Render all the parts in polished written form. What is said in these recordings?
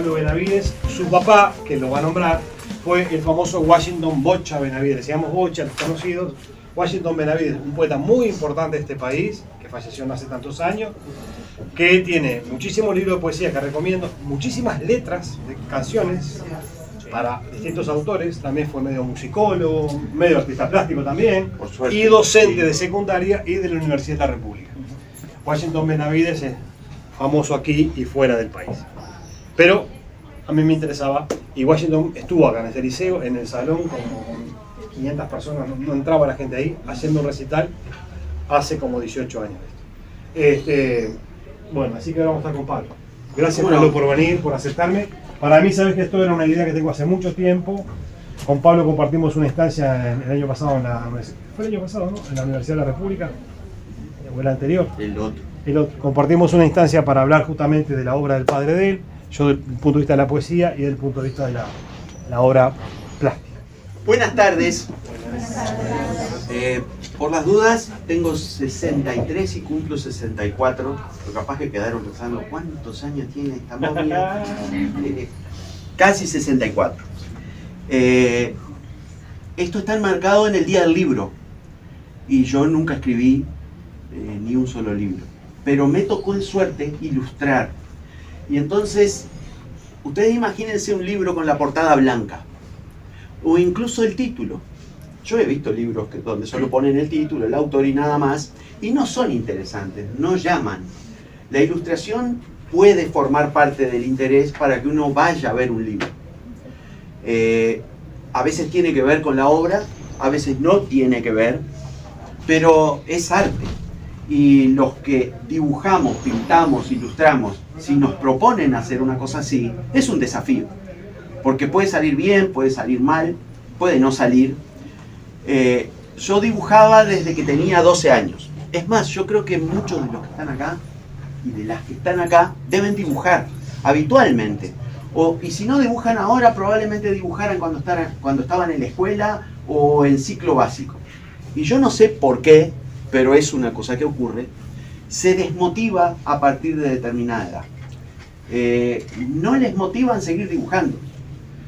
Pablo Benavides. Su papá, que lo va a nombrar, fue el famoso Washington Bocha Benavides. Decíamos Bocha, los conocidos. Washington Benavides, un poeta muy importante de este país, que falleció no hace tantos años, que tiene muchísimos libros de poesía que recomiendo, muchísimas letras de canciones para distintos autores. También fue medio musicólogo, medio artista plástico también, Por suerte, y docente sí, de secundaria y de la Universidad de la República. Washington Benavides es famoso aquí y fuera del país. Pero a mí me interesaba, y Washington estuvo acá en ese liceo, en el salón, como con 500 personas, no entraba la gente ahí, haciendo un recital hace como 18 años. Bueno, así que ahora vamos a estar con Pablo. Gracias, Pablo, por venir, por aceptarme. Para mí, sabes que esto era una idea que tengo hace mucho tiempo. Con Pablo compartimos una instancia el año pasado fue el año pasado, ¿no? En la Universidad de la República, o el anterior. El otro. Compartimos una instancia para hablar justamente de la obra del padre de él, yo desde el punto de vista de la poesía y desde el punto de vista de la obra plástica. Buenas tardes. Por las dudas, tengo 63 y cumplo 64. Pero capaz que quedaron pensando, ¿cuántos años tiene esta momia? Casi 64. Esto está enmarcado en el Día del Libro. Y yo nunca escribí ni un solo libro. Pero me tocó en suerte ilustrar. Y entonces, ustedes imagínense un libro con la portada blanca. O incluso el título. Yo he visto libros donde solo ponen el título, el autor y nada más, y no son interesantes, no llaman. La ilustración puede formar parte del interés para que uno vaya a ver un libro. A veces tiene que ver con la obra, a veces no tiene que ver, pero es arte. Y los que dibujamos, pintamos, ilustramos, si nos proponen hacer una cosa así, es un desafío. Porque puede salir bien, puede salir mal, puede no salir. Yo dibujaba desde que tenía 12 años. Es más, yo creo que muchos de los que están acá y de las que están acá deben dibujar habitualmente. Y si no dibujan ahora, probablemente dibujaran cuando estaban en la escuela o en ciclo básico. Y yo no sé por qué, pero es una cosa que ocurre, se desmotiva a partir de determinada edad. No les motivan seguir dibujando.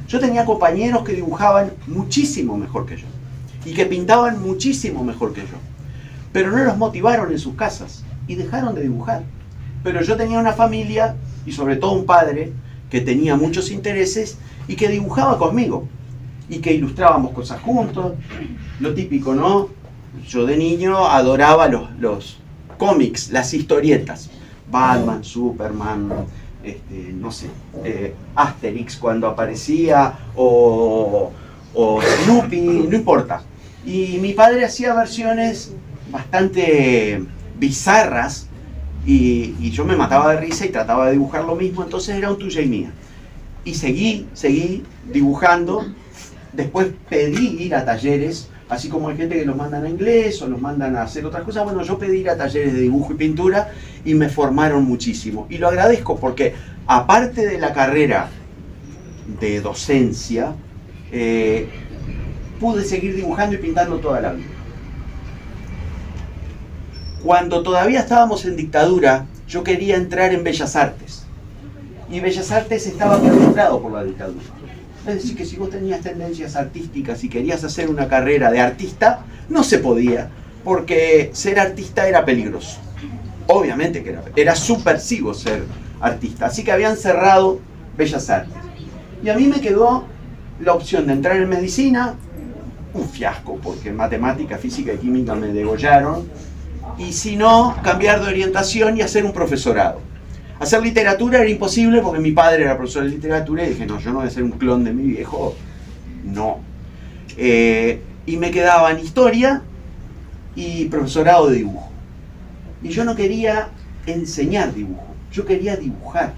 Yo tenía compañeros que dibujaban muchísimo mejor que yo y que pintaban muchísimo mejor que yo, pero no los motivaron en sus casas y dejaron de dibujar. Pero yo tenía una familia y sobre todo un padre que tenía muchos intereses y que dibujaba conmigo y que ilustrábamos cosas juntos, lo típico, ¿no? Yo de niño adoraba los cómics, las historietas, Batman, Superman, no sé, Asterix cuando aparecía, o Snoopy, no importa. Y mi padre hacía versiones bastante bizarras y yo me mataba de risa y trataba de dibujar lo mismo, entonces era un tuya y mía. Y seguí dibujando, después pedí ir a talleres, así como hay gente que los mandan a inglés o los mandan a hacer otras cosas. Bueno, yo pedí ir a talleres de dibujo y pintura y me formaron muchísimo. Y lo agradezco porque, aparte de la carrera de docencia, pude seguir dibujando y pintando toda la vida. Cuando todavía estábamos en dictadura, yo quería entrar en Bellas Artes. Y Bellas Artes estaba perpetrado por la dictadura. Es decir, que si vos tenías tendencias artísticas y querías hacer una carrera de artista, no se podía, porque ser artista era peligroso. Obviamente que era subversivo ser artista, así que habían cerrado Bellas Artes. Y a mí me quedó la opción de entrar en medicina, un fiasco, porque en matemática, física y química me degollaron, y si no, cambiar de orientación y hacer un profesorado. Hacer literatura era imposible porque mi padre era profesor de literatura y dije, no, yo no voy a ser un clon de mi viejo, no. Y me quedaban historia y profesorado de dibujo. Y yo no quería enseñar dibujo, yo quería dibujar.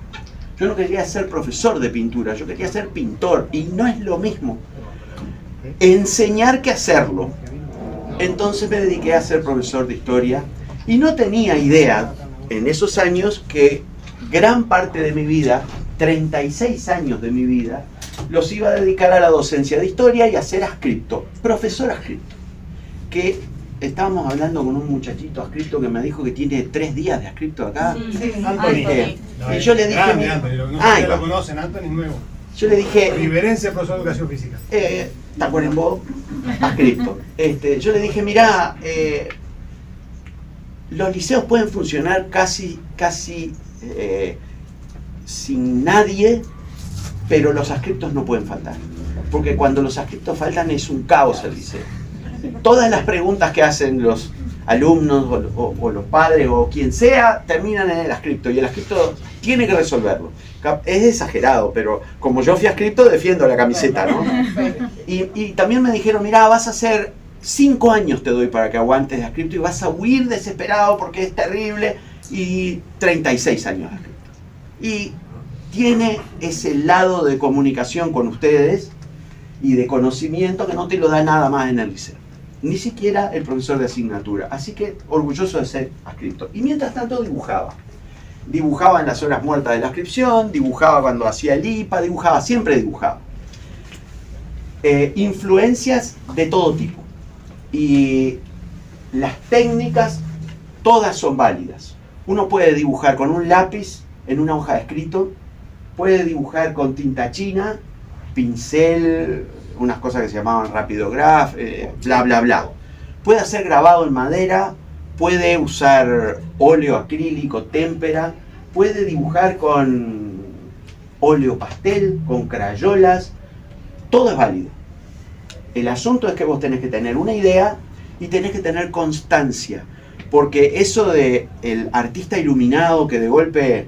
Yo no quería ser profesor de pintura, yo quería ser pintor. Y no es lo mismo enseñar que hacerlo. Entonces me dediqué a ser profesor de historia y no tenía idea en esos años que gran parte de mi vida, 36 años de mi vida, los iba a dedicar a la docencia de historia y a ser adscripto, profesor adscripto, que estábamos hablando con un muchachito adscripto que me dijo que tiene 3 días de adscripto acá. Sí. Anthony. Y yo le dije... Grande, Anthony, lo que no sé si lo conocen, Anthony nuevo. Yo le dije... Riverense, profesor de educación física. Tacuarembó, adscripto. Yo le dije, mirá, los liceos pueden funcionar casi sin nadie, pero los adscriptos no pueden faltar. Porque cuando los adscriptos faltan es un caos el liceo. Todas las preguntas que hacen los alumnos o los padres o quien sea terminan en el adscripto y el adscripto tiene que resolverlo. Es exagerado, pero como yo fui adscripto defiendo la camiseta, ¿no? Y también me dijeron, mirá, vas a hacer 5 años te doy para que aguantes de adscripto y vas a huir desesperado porque es terrible, y 36 años de adscripto. Y tiene ese lado de comunicación con ustedes y de conocimiento que no te lo da nada más en el liceo. Ni siquiera el profesor de asignatura. Así que orgulloso de ser adscripto. Y mientras tanto dibujaba. Dibujaba en las horas muertas de la inscripción, dibujaba cuando hacía el IPA, dibujaba, siempre dibujaba. Influencias de todo tipo. Y las técnicas, todas son válidas. Uno puede dibujar con un lápiz en una hoja de escrito, puede dibujar con tinta china, pincel, unas cosas que se llamaban rapidograph, bla bla bla. Puede hacer grabado en madera, puede usar óleo acrílico, témpera, puede dibujar con óleo pastel, con crayolas, todo es válido. El asunto es que vos tenés que tener una idea y tenés que tener constancia, porque eso de el artista iluminado que de golpe,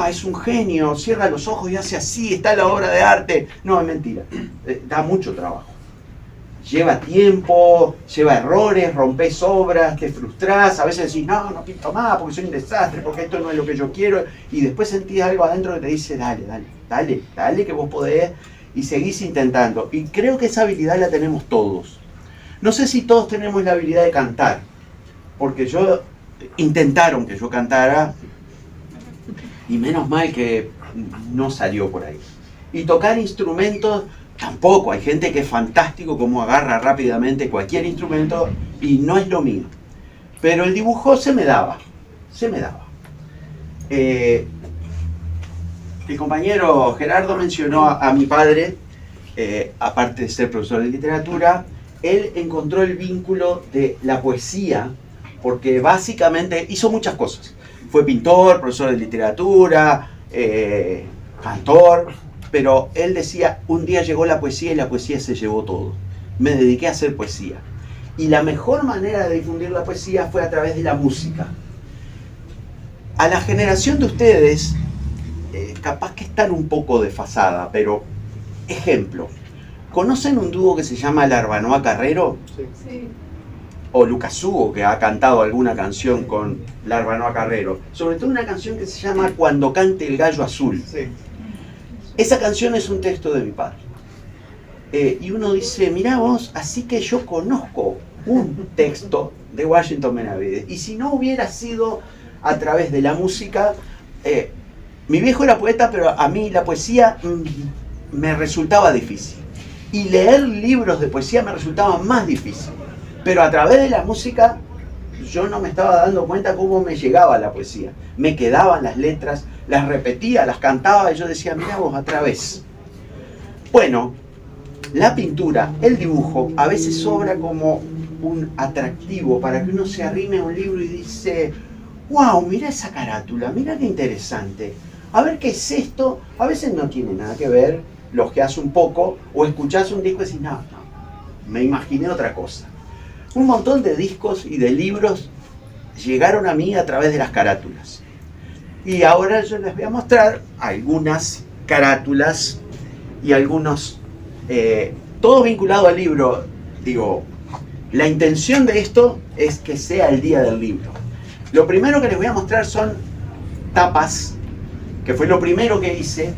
es un genio, cierra los ojos y hace así, está la obra de arte, no, es mentira, da mucho trabajo. Lleva tiempo, lleva errores, rompes obras, te frustrás, a veces decís, no pinto más porque soy un desastre, porque esto no es lo que yo quiero, y después sentís algo adentro que te dice, dale, que vos podés, y seguís intentando. Y creo que esa habilidad la tenemos todos. No sé si todos tenemos la habilidad de cantar, porque intentaron que yo cantara, y menos mal que no salió por ahí. Y tocar instrumentos, tampoco. Hay gente que es fantástico como agarra rápidamente cualquier instrumento y no es lo mío. Pero el dibujo se me daba. El compañero Gerardo mencionó a mi padre, aparte de ser profesor de literatura, él encontró el vínculo de la poesía, porque básicamente hizo muchas cosas. Fue pintor, profesor de literatura, cantor, pero él decía, un día llegó la poesía y la poesía se llevó todo. Me dediqué a hacer poesía. Y la mejor manera de difundir la poesía fue a través de la música. A la generación de ustedes, capaz que están un poco desfasada, pero ejemplo, ¿conocen un dúo que se llama Larbanoa Carrero? Sí. O Lucas Hugo, que ha cantado alguna canción con Larbanoa Carrero, sobre todo una canción que se llama Cuando cante el gallo azul. Sí. Esa canción es un texto de mi padre. Y uno dice, mirá vos, así que yo conozco un texto de Washington Benavides. Y si no hubiera sido a través de la música, mi viejo era poeta, pero a mí la poesía me resultaba difícil. Y leer libros de poesía me resultaba más difícil. Pero a través de la música yo no me estaba dando cuenta cómo me llegaba la poesía. Me quedaban las letras, las repetía, las cantaba y yo decía, mirá vos, a través. Bueno, la pintura, el dibujo, a veces sobra como un atractivo para que uno se arrime a un libro y dice, wow, mira esa carátula, mira qué interesante. A ver qué es esto. A veces no tiene nada que ver, los que hace un poco, o escuchás un disco y decís, no, me imaginé otra cosa. Un montón de discos y de libros llegaron a mí a través de las carátulas. Y ahora yo les voy a mostrar algunas carátulas y algunos, todo vinculado al libro. Digo, la intención de esto es que sea el día del libro. Lo primero que les voy a mostrar son tapas, que fue lo primero que hice,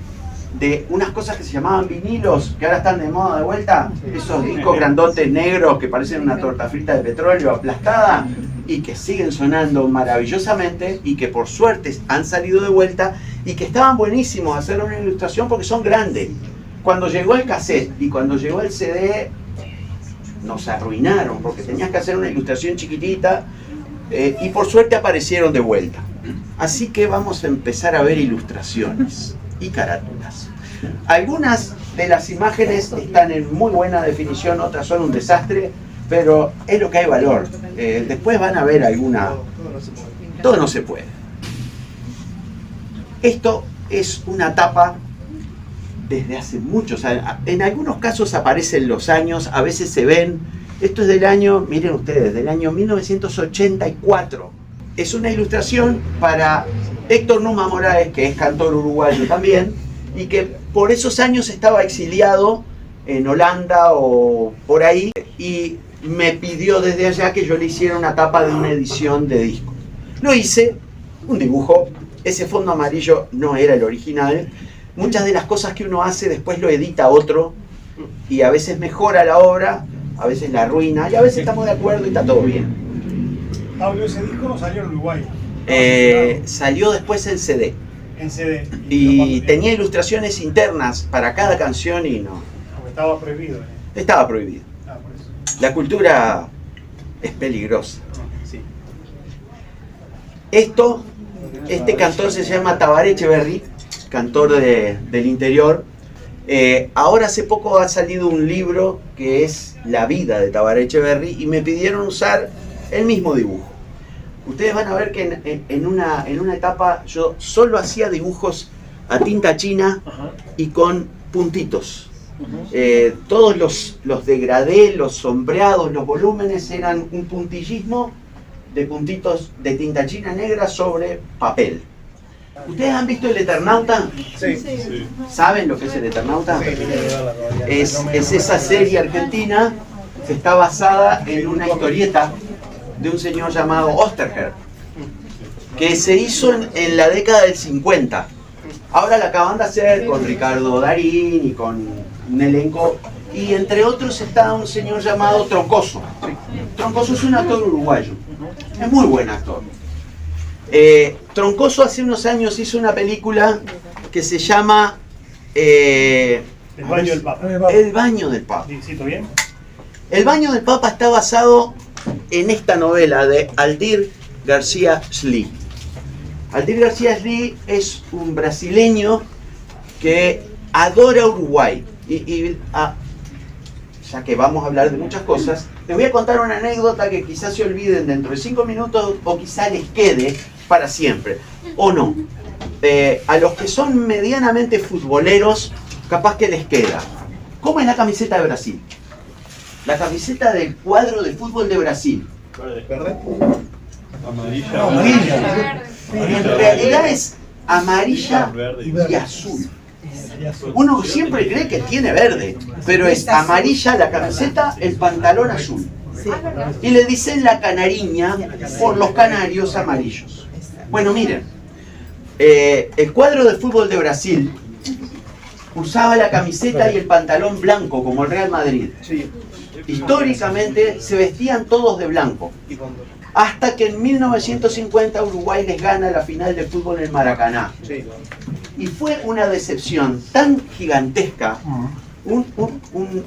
de unas cosas que se llamaban vinilos, que ahora están de moda de vuelta, esos discos grandotes negros que parecen una torta frita de petróleo aplastada y que siguen sonando maravillosamente y que por suerte han salido de vuelta y que estaban buenísimos hacer una ilustración porque son grandes. Cuando llegó el cassette y cuando llegó el CD nos arruinaron porque tenías que hacer una ilustración chiquitita y por suerte aparecieron de vuelta. Así que vamos a empezar a ver ilustraciones y carátulas. Algunas de las imágenes están en muy buena definición, otras son un desastre, pero es lo que hay valor. Después van a ver alguna... Todo no se puede. Esto es una tapa desde hace muchos años. En algunos casos aparecen los años, a veces se ven. Esto es del año, miren ustedes, del año 1984. Es una ilustración para Héctor Numa Moraes, que es cantor uruguayo también, y que por esos años estaba exiliado en Holanda o por ahí, y me pidió desde allá que yo le hiciera una tapa de una edición de disco. Lo hice, un dibujo, ese fondo amarillo no era el original. Muchas de las cosas que uno hace después lo edita otro, y a veces mejora la obra, a veces la arruina, y a veces estamos de acuerdo y está todo bien. Pablo, ese disco no salió en Uruguay. Salió después en CD. En CD. Y tenía ilustraciones internas para cada canción y no. Porque estaba prohibido. Estaba prohibido. Por eso. La cultura es peligrosa. Sí. Este cantor se llama Tabaré Echeverri, cantor del interior. Ahora hace poco ha salido un libro que es La vida de Tabaré Echeverri y me pidieron usar el mismo dibujo. Ustedes van a ver que en una etapa yo solo hacía dibujos a tinta china y con puntitos. Todos los degradé, los sombreados, los volúmenes eran un puntillismo de puntitos de tinta china negra sobre papel. ¿Ustedes han visto El Eternauta? Sí. ¿Saben lo que es El Eternauta? Es esa serie argentina que está basada en una historieta de un señor llamado Oesterheld, que se hizo en la década del 50. Ahora la acaban de hacer con Ricardo Darín y con un elenco, y entre otros está un señor llamado Troncoso. Troncoso es un actor uruguayo, es muy buen actor. Troncoso hace unos años hizo una película que se llama El baño del Papa. El baño del Papa. ¿Cito bien? El baño del Papa está basado en esta novela de Aldir García Sli. Aldir García Sli es un brasileño que adora Uruguay. Ya que vamos a hablar de muchas cosas, les voy a contar una anécdota que quizás se olviden dentro de 5 minutos o quizás les quede para siempre, o no. A los que son medianamente futboleros, capaz que les queda. ¿Cómo es la camiseta de Brasil? La camiseta del cuadro de fútbol de Brasil. ¿Verde? Amarilla. En realidad es amarilla y azul. Uno siempre cree que tiene verde, pero es amarilla la camiseta, el pantalón azul. Y le dicen la canariña por los canarios amarillos. Bueno, miren, el cuadro de fútbol de Brasil usaba la camiseta y el pantalón blanco como el Real Madrid. Históricamente se vestían todos de blanco, hasta que en 1950 Uruguay les gana la final de fútbol en el Maracaná. Y fue una decepción tan gigantesca,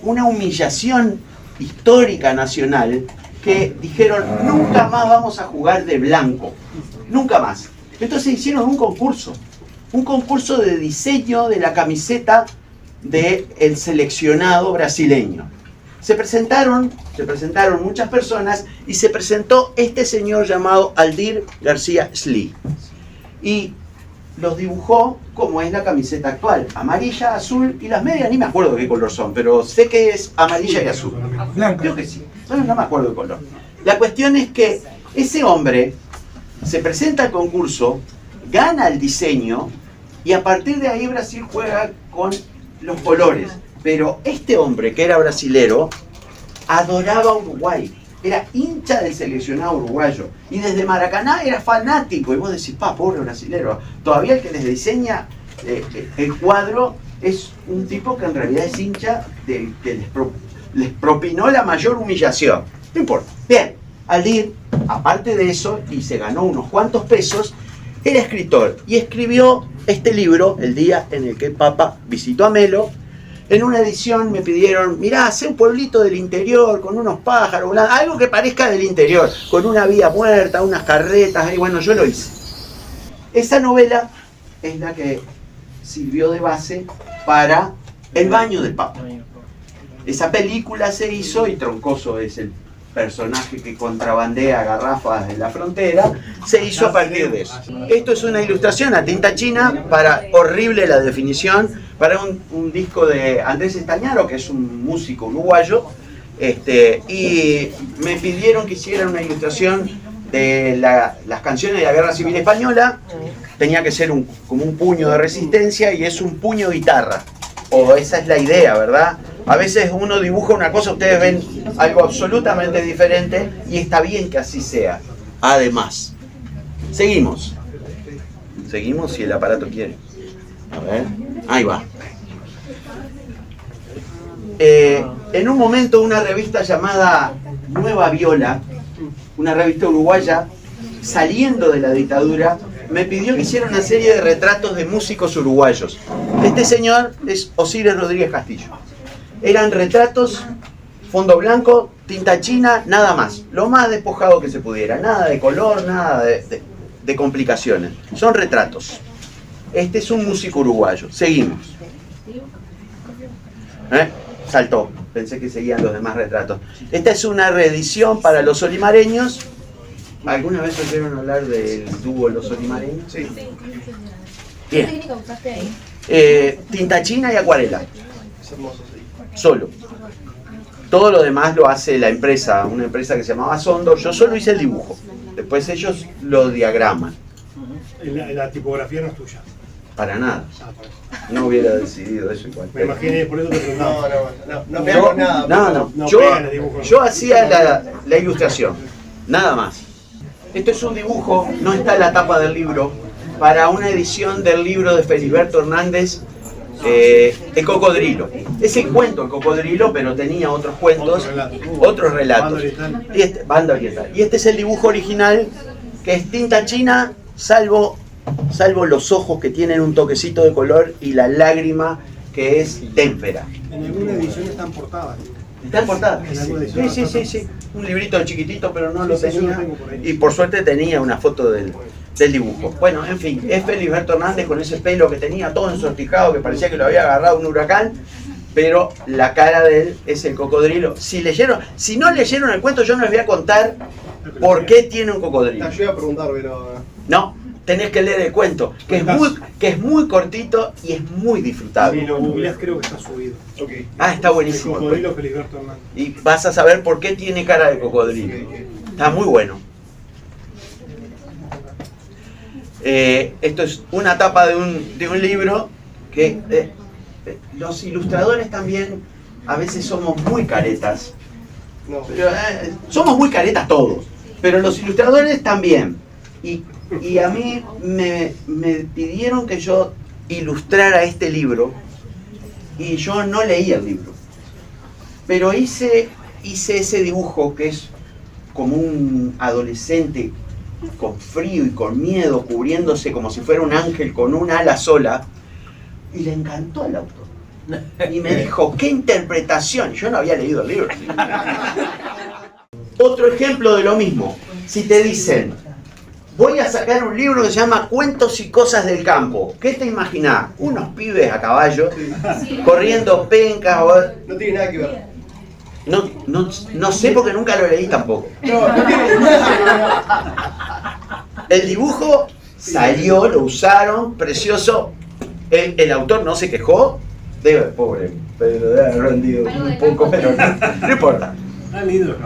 una humillación histórica nacional, que dijeron, nunca más vamos a jugar de blanco, nunca más. Entonces hicieron un concurso de diseño de la camiseta del seleccionado brasileño. Se presentaron muchas personas y se presentó este señor llamado Aldir García Sli. Y los dibujó como es la camiseta actual, amarilla, azul y las medias, ni me acuerdo qué color son, pero sé que es amarilla y azul. Creo que sí, no me acuerdo el color. La cuestión es que ese hombre se presenta al concurso, gana el diseño y a partir de ahí Brasil juega con los colores. Pero este hombre, que era brasilero, adoraba Uruguay, era hincha del seleccionado uruguayo y desde Maracaná era fanático. Y vos decís, pobre brasilero. Todavía el que les diseña el cuadro es un tipo que en realidad es hincha del que les propinó la mayor humillación. No importa. Bien, Aldir, aparte de eso, y se ganó unos cuantos pesos, era escritor y escribió este libro el día en el que el Papa visitó a Melo, En una edición me pidieron, mirá, hacé un pueblito del interior con unos pájaros, algo que parezca del interior, con una vía muerta, unas carretas, y bueno, yo lo hice. Esa novela es la que sirvió de base para El baño del Papa. Esa película se hizo, y Troncoso es el personaje que contrabandea garrafas en la frontera, se hizo a partir de eso. Esto es una ilustración a tinta china, para, horrible la definición, para un disco de Andrés Estañaro, que es un músico uruguayo, y me pidieron que hiciera una ilustración de las canciones de la Guerra Civil Española. Tenía que ser como un puño de resistencia, y es un puño guitarra, o esa es la idea, ¿verdad? A veces uno dibuja una cosa, ustedes ven algo absolutamente diferente, y está bien que así sea. Además, seguimos si el aparato quiere. A ver, ahí va. En un momento una revista llamada Nueva Viola, una revista uruguaya, saliendo de la dictadura, me pidió que hiciera una serie de retratos de músicos uruguayos. Este señor es Osiris Rodríguez Castillo. Eran retratos, fondo blanco, tinta china, nada más. Lo más despojado que se pudiera. Nada de color, nada de complicaciones. Son retratos. Este es un músico uruguayo. Seguimos. Saltó. Pensé que seguían los demás retratos. Esta es una reedición para los olimareños. ¿Alguna vez oyeron hablar del dúo Los Olimareños? Sí. ¿Qué Bien. técnica usaste ahí? Tinta china y acuarela. Es hermoso, sí. Solo. Todo lo demás lo hace la empresa, una empresa que se llamaba Sondor. Yo solo hice el dibujo. Después ellos lo diagraman. La tipografía no es tuya. Para nada. Ah, por eso. No hubiera decidido eso igual. Me imaginé, por eso te preguntaba. No pegamos nada. No. No Yo, pegan el dibujo. yo hacía la ilustración. Nada más. Esto es un dibujo, no está en la tapa del libro, para una edición del libro de Feliberto Hernández, El Cocodrilo. Es el cuento El Cocodrilo, pero tenía otros cuentos, otros relatos. Banda oriental. Y este es el dibujo original, que es tinta china, salvo los ojos, que tienen un toquecito de color, y la lágrima, que es témpera. En alguna edición están portadas. ¿Está en portada? En alguna edición. Sí. Un librito chiquitito, pero no lo Sí, yo lo tenía. tengo por ahí. Y por suerte tenía una foto del dibujo. Bueno, en fin, es Feliberto Hernández con ese pelo que tenía todo ensortijado, que parecía que lo había agarrado un huracán, pero la cara de él es el cocodrilo. Si no leyeron el cuento, yo no les voy a contar por qué tiene un cocodrilo. Yo iba a preguntar, pero... No, tenés que leer el cuento, que es muy cortito y es muy disfrutable. Si lo googleás, creo que está subido. Ok. Ah, está El buenísimo. cocodrilo Feliberto Hernández. Y vas a saber por qué tiene cara de cocodrilo. Está muy bueno. Esto es una tapa de un libro que los ilustradores también a veces somos muy caretas. No. Pero, somos muy caretas todos, pero los ilustradores también. Y a mí me pidieron que yo ilustrara este libro, y yo no leí el libro. Pero hice ese dibujo, que es como un adolescente con frío y con miedo, cubriéndose como si fuera un ángel con un ala sola, y le encantó al autor. Y me dijo, ¡qué interpretación! Yo no había leído el libro. Otro ejemplo de lo mismo. Si te dicen, voy a sacar un libro que se llama Cuentos y Cosas del Campo. ¿Qué te imaginás? Unos pibes a caballo, corriendo pencas. No tiene nada que ver. No sé, porque nunca lo leí tampoco. No tiene El dibujo salió, lo usaron, precioso. El autor no se quejó. Pobre Pedro, debe haber rendido un poco, pero no importa. Ah, lindo.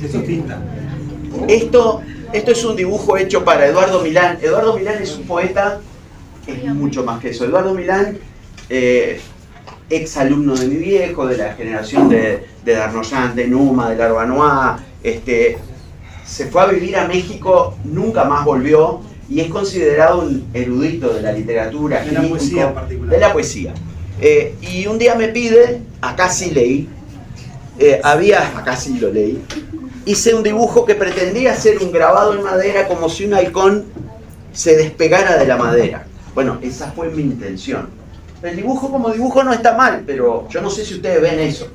Eso es tinta. Esto es un dibujo hecho para Eduardo Milán. Eduardo Milán es un poeta, es mucho más que eso. Eduardo Milán, ex alumno de mi viejo, de la generación de Darnoyan, de Numa, de Larbanois, se fue a vivir a México, nunca más volvió, y es considerado un erudito de la literatura, de la poesía en particular. de la poesía. Y un día me pide, acá sí leí, acá sí lo leí, hice un dibujo que pretendía ser un grabado en madera, como si un halcón se despegara de la madera. Bueno, esa fue mi intención. El dibujo como dibujo no está mal, pero yo no sé si ustedes ven eso.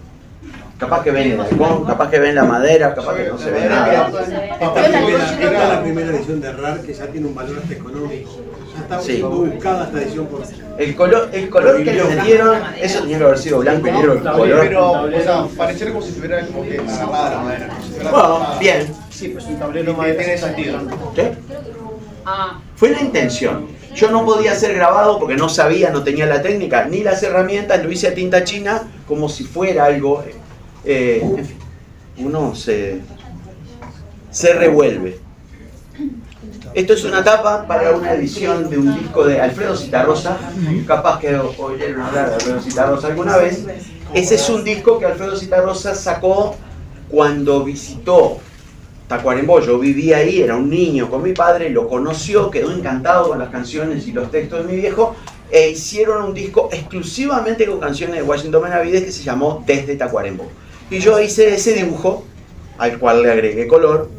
Capaz que ven el halcón, capaz que ven la madera, capaz que no se ve nada. Esta es la primera edición de RAR que ya tiene un valor hasta económico. Ya está Sí. muy buscada esta edición por... El color que le metieron, eso tenía que haber sido blanco y negro el color. Pero, o sea, pareciera como si estuviera como que agarrada la madera. Como si fuera Bueno, atrapada. bien. Sí, pues un tablero más tiene sentido. ¿Qué? Fue la intención. Yo no podía ser grabado porque no sabía, no tenía la técnica, ni las herramientas, lo hice a tinta china como si fuera algo. En fin, uno se revuelve. Esto es una tapa para una edición de un disco de Alfredo Zitarrosa. Capaz que oyeron hablar de Alfredo Zitarrosa alguna vez. Ese es un disco que Alfredo Zitarrosa sacó cuando visitó Tacuarembó. Yo vivía ahí, era un niño con mi padre, lo conoció, quedó encantado con las canciones y los textos de mi viejo, e hicieron un disco exclusivamente con canciones de Washington Benavides que se llamó Desde Tacuarembó. Y yo hice ese dibujo, al cual le agregué color,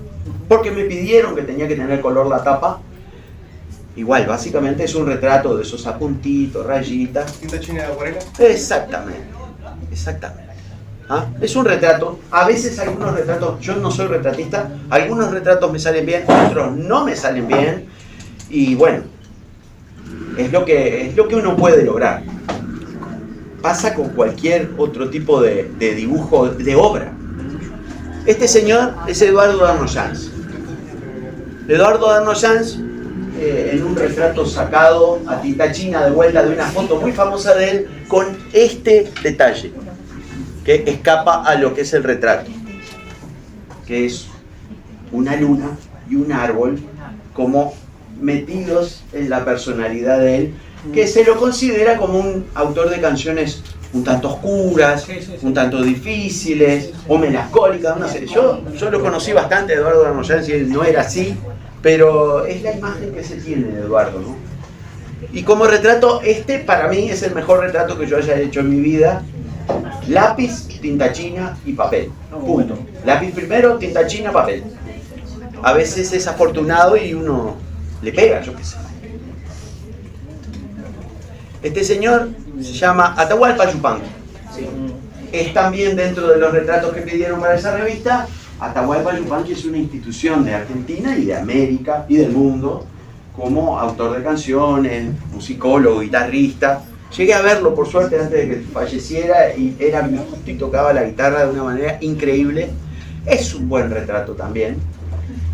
porque me pidieron que tenía que tener color la tapa. Igual, básicamente es un retrato de esos apuntitos, rayitas. ¿Tinta china de acuarela? Exactamente, exactamente. ¿Ah? Es un retrato. A veces algunos retratos, yo no soy retratista, algunos retratos me salen bien, otros no me salen bien. Y bueno, es lo que uno puede lograr. Pasa con cualquier otro tipo de dibujo, de obra. Este señor es Eduardo Darnoyans. Eduardo Darnoyans, en un retrato sacado a tinta china de vuelta de una foto muy famosa de él, con este detalle que escapa a lo que es el retrato, que es una luna y un árbol como metidos en la personalidad de él, que se lo considera como un autor de canciones un tanto oscuras, un tanto difíciles o melancólicas, no sé. Yo lo conocí bastante, Eduardo Darnoyans, y él no era así, pero es la imagen que se tiene de Eduardo, ¿no? Y como retrato, este para mí es el mejor retrato que yo haya hecho en mi vida. Lápiz, tinta china y papel. Punto. Lápiz primero, tinta china, papel. A veces es afortunado y uno le pega, yo qué sé. Este señor se llama Atahualpa Yupanqui. Es también dentro de los retratos que pidieron para esa revista. Atahualpa Yupanqui es una institución de Argentina y de América y del mundo como autor de canciones, musicólogo, guitarrista. Llegué a verlo por suerte antes de que falleciera y era viejito y tocaba la guitarra de una manera increíble. Es un buen retrato también.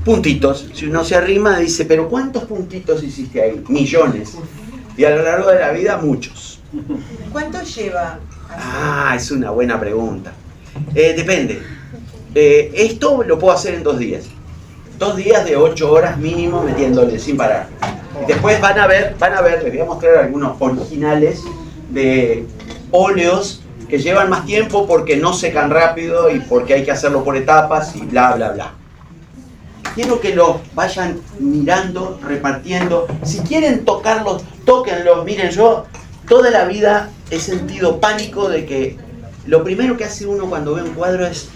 Puntitos, si uno se arrima dice, pero ¿cuántos puntitos hiciste ahí? Millones. Y a lo largo de la vida, muchos. ¿Cuánto lleva? Es una buena pregunta. Depende. Esto lo puedo hacer en 2 días. 2 días de 8 horas mínimo metiéndole sin parar. Y después van a ver, les voy a mostrar algunos originales de óleos que llevan más tiempo porque no secan rápido y porque hay que hacerlo por etapas y bla, bla, bla. Quiero que los vayan mirando, repartiendo. Si quieren tocarlos, tóquenlos. Miren, yo toda la vida he sentido pánico de que lo primero que hace uno cuando ve un cuadro es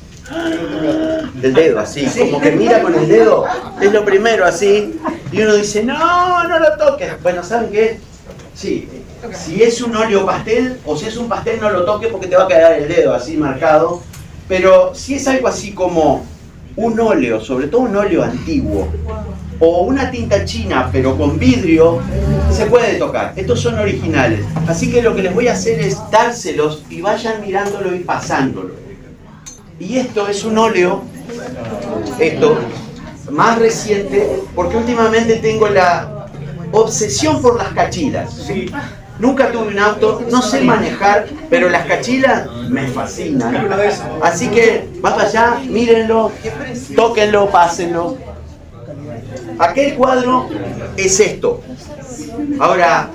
el dedo, así, como que mira con el dedo, es lo primero, así, y uno dice, no lo toques. Bueno, ¿saben qué? Sí, si es un óleo pastel, o si es un pastel, no lo toques porque te va a quedar el dedo así marcado, pero si es algo así como un óleo, sobre todo un óleo antiguo, o una tinta china, pero con vidrio, se puede tocar. Estos son originales, así que lo que les voy a hacer es dárselos y vayan mirándolo y pasándolo. Y esto es un óleo, esto, más reciente, porque últimamente tengo la obsesión por las cachilas. Nunca tuve un auto, no sé manejar, pero las cachilas me fascinan. Así que, van para allá, mírenlo, tóquenlo, pásenlo. Aquel cuadro es esto. Ahora,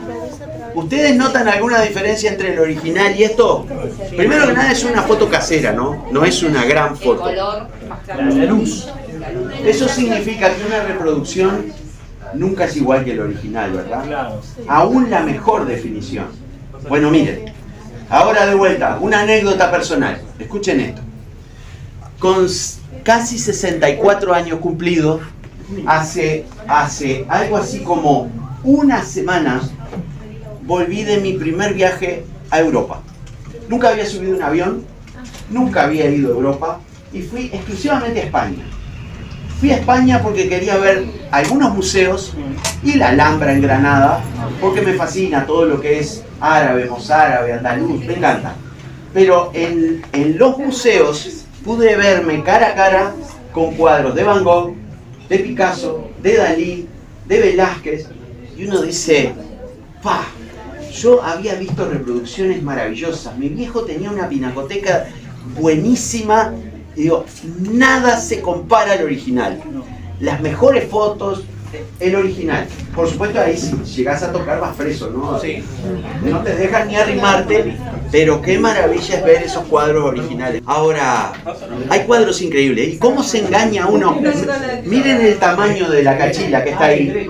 ¿ustedes notan alguna diferencia entre el original y esto? Primero que nada es una foto casera, ¿no? No es una gran foto. La luz. Eso significa que una reproducción nunca es igual que el original, ¿verdad? Claro. Aún la mejor definición. Bueno, miren. Ahora de vuelta, una anécdota personal. Escuchen esto. Con casi 64 años cumplidos, hace algo así como una semana, volví de mi primer viaje a Europa. Nunca había subido un avión, nunca había ido a Europa y fui exclusivamente a España. Fui a España porque quería ver algunos museos y la Alhambra en Granada, porque me fascina todo lo que es árabe, mozárabe, andaluz, me encanta. Pero en los museos pude verme cara a cara con cuadros de Van Gogh, de Picasso, de Dalí, de Velázquez, y uno dice, ¡pah! Yo había visto reproducciones maravillosas, mi viejo tenía una pinacoteca buenísima, y digo, nada se compara al original. Las mejores fotos, el original. Por supuesto ahí si llegás a tocar vas preso, ¿no? Sí. No te dejan ni arrimarte, pero qué maravilla es ver esos cuadros originales. Ahora, hay cuadros increíbles. ¿Y cómo se engaña uno? Miren el tamaño de la cachila que está ahí.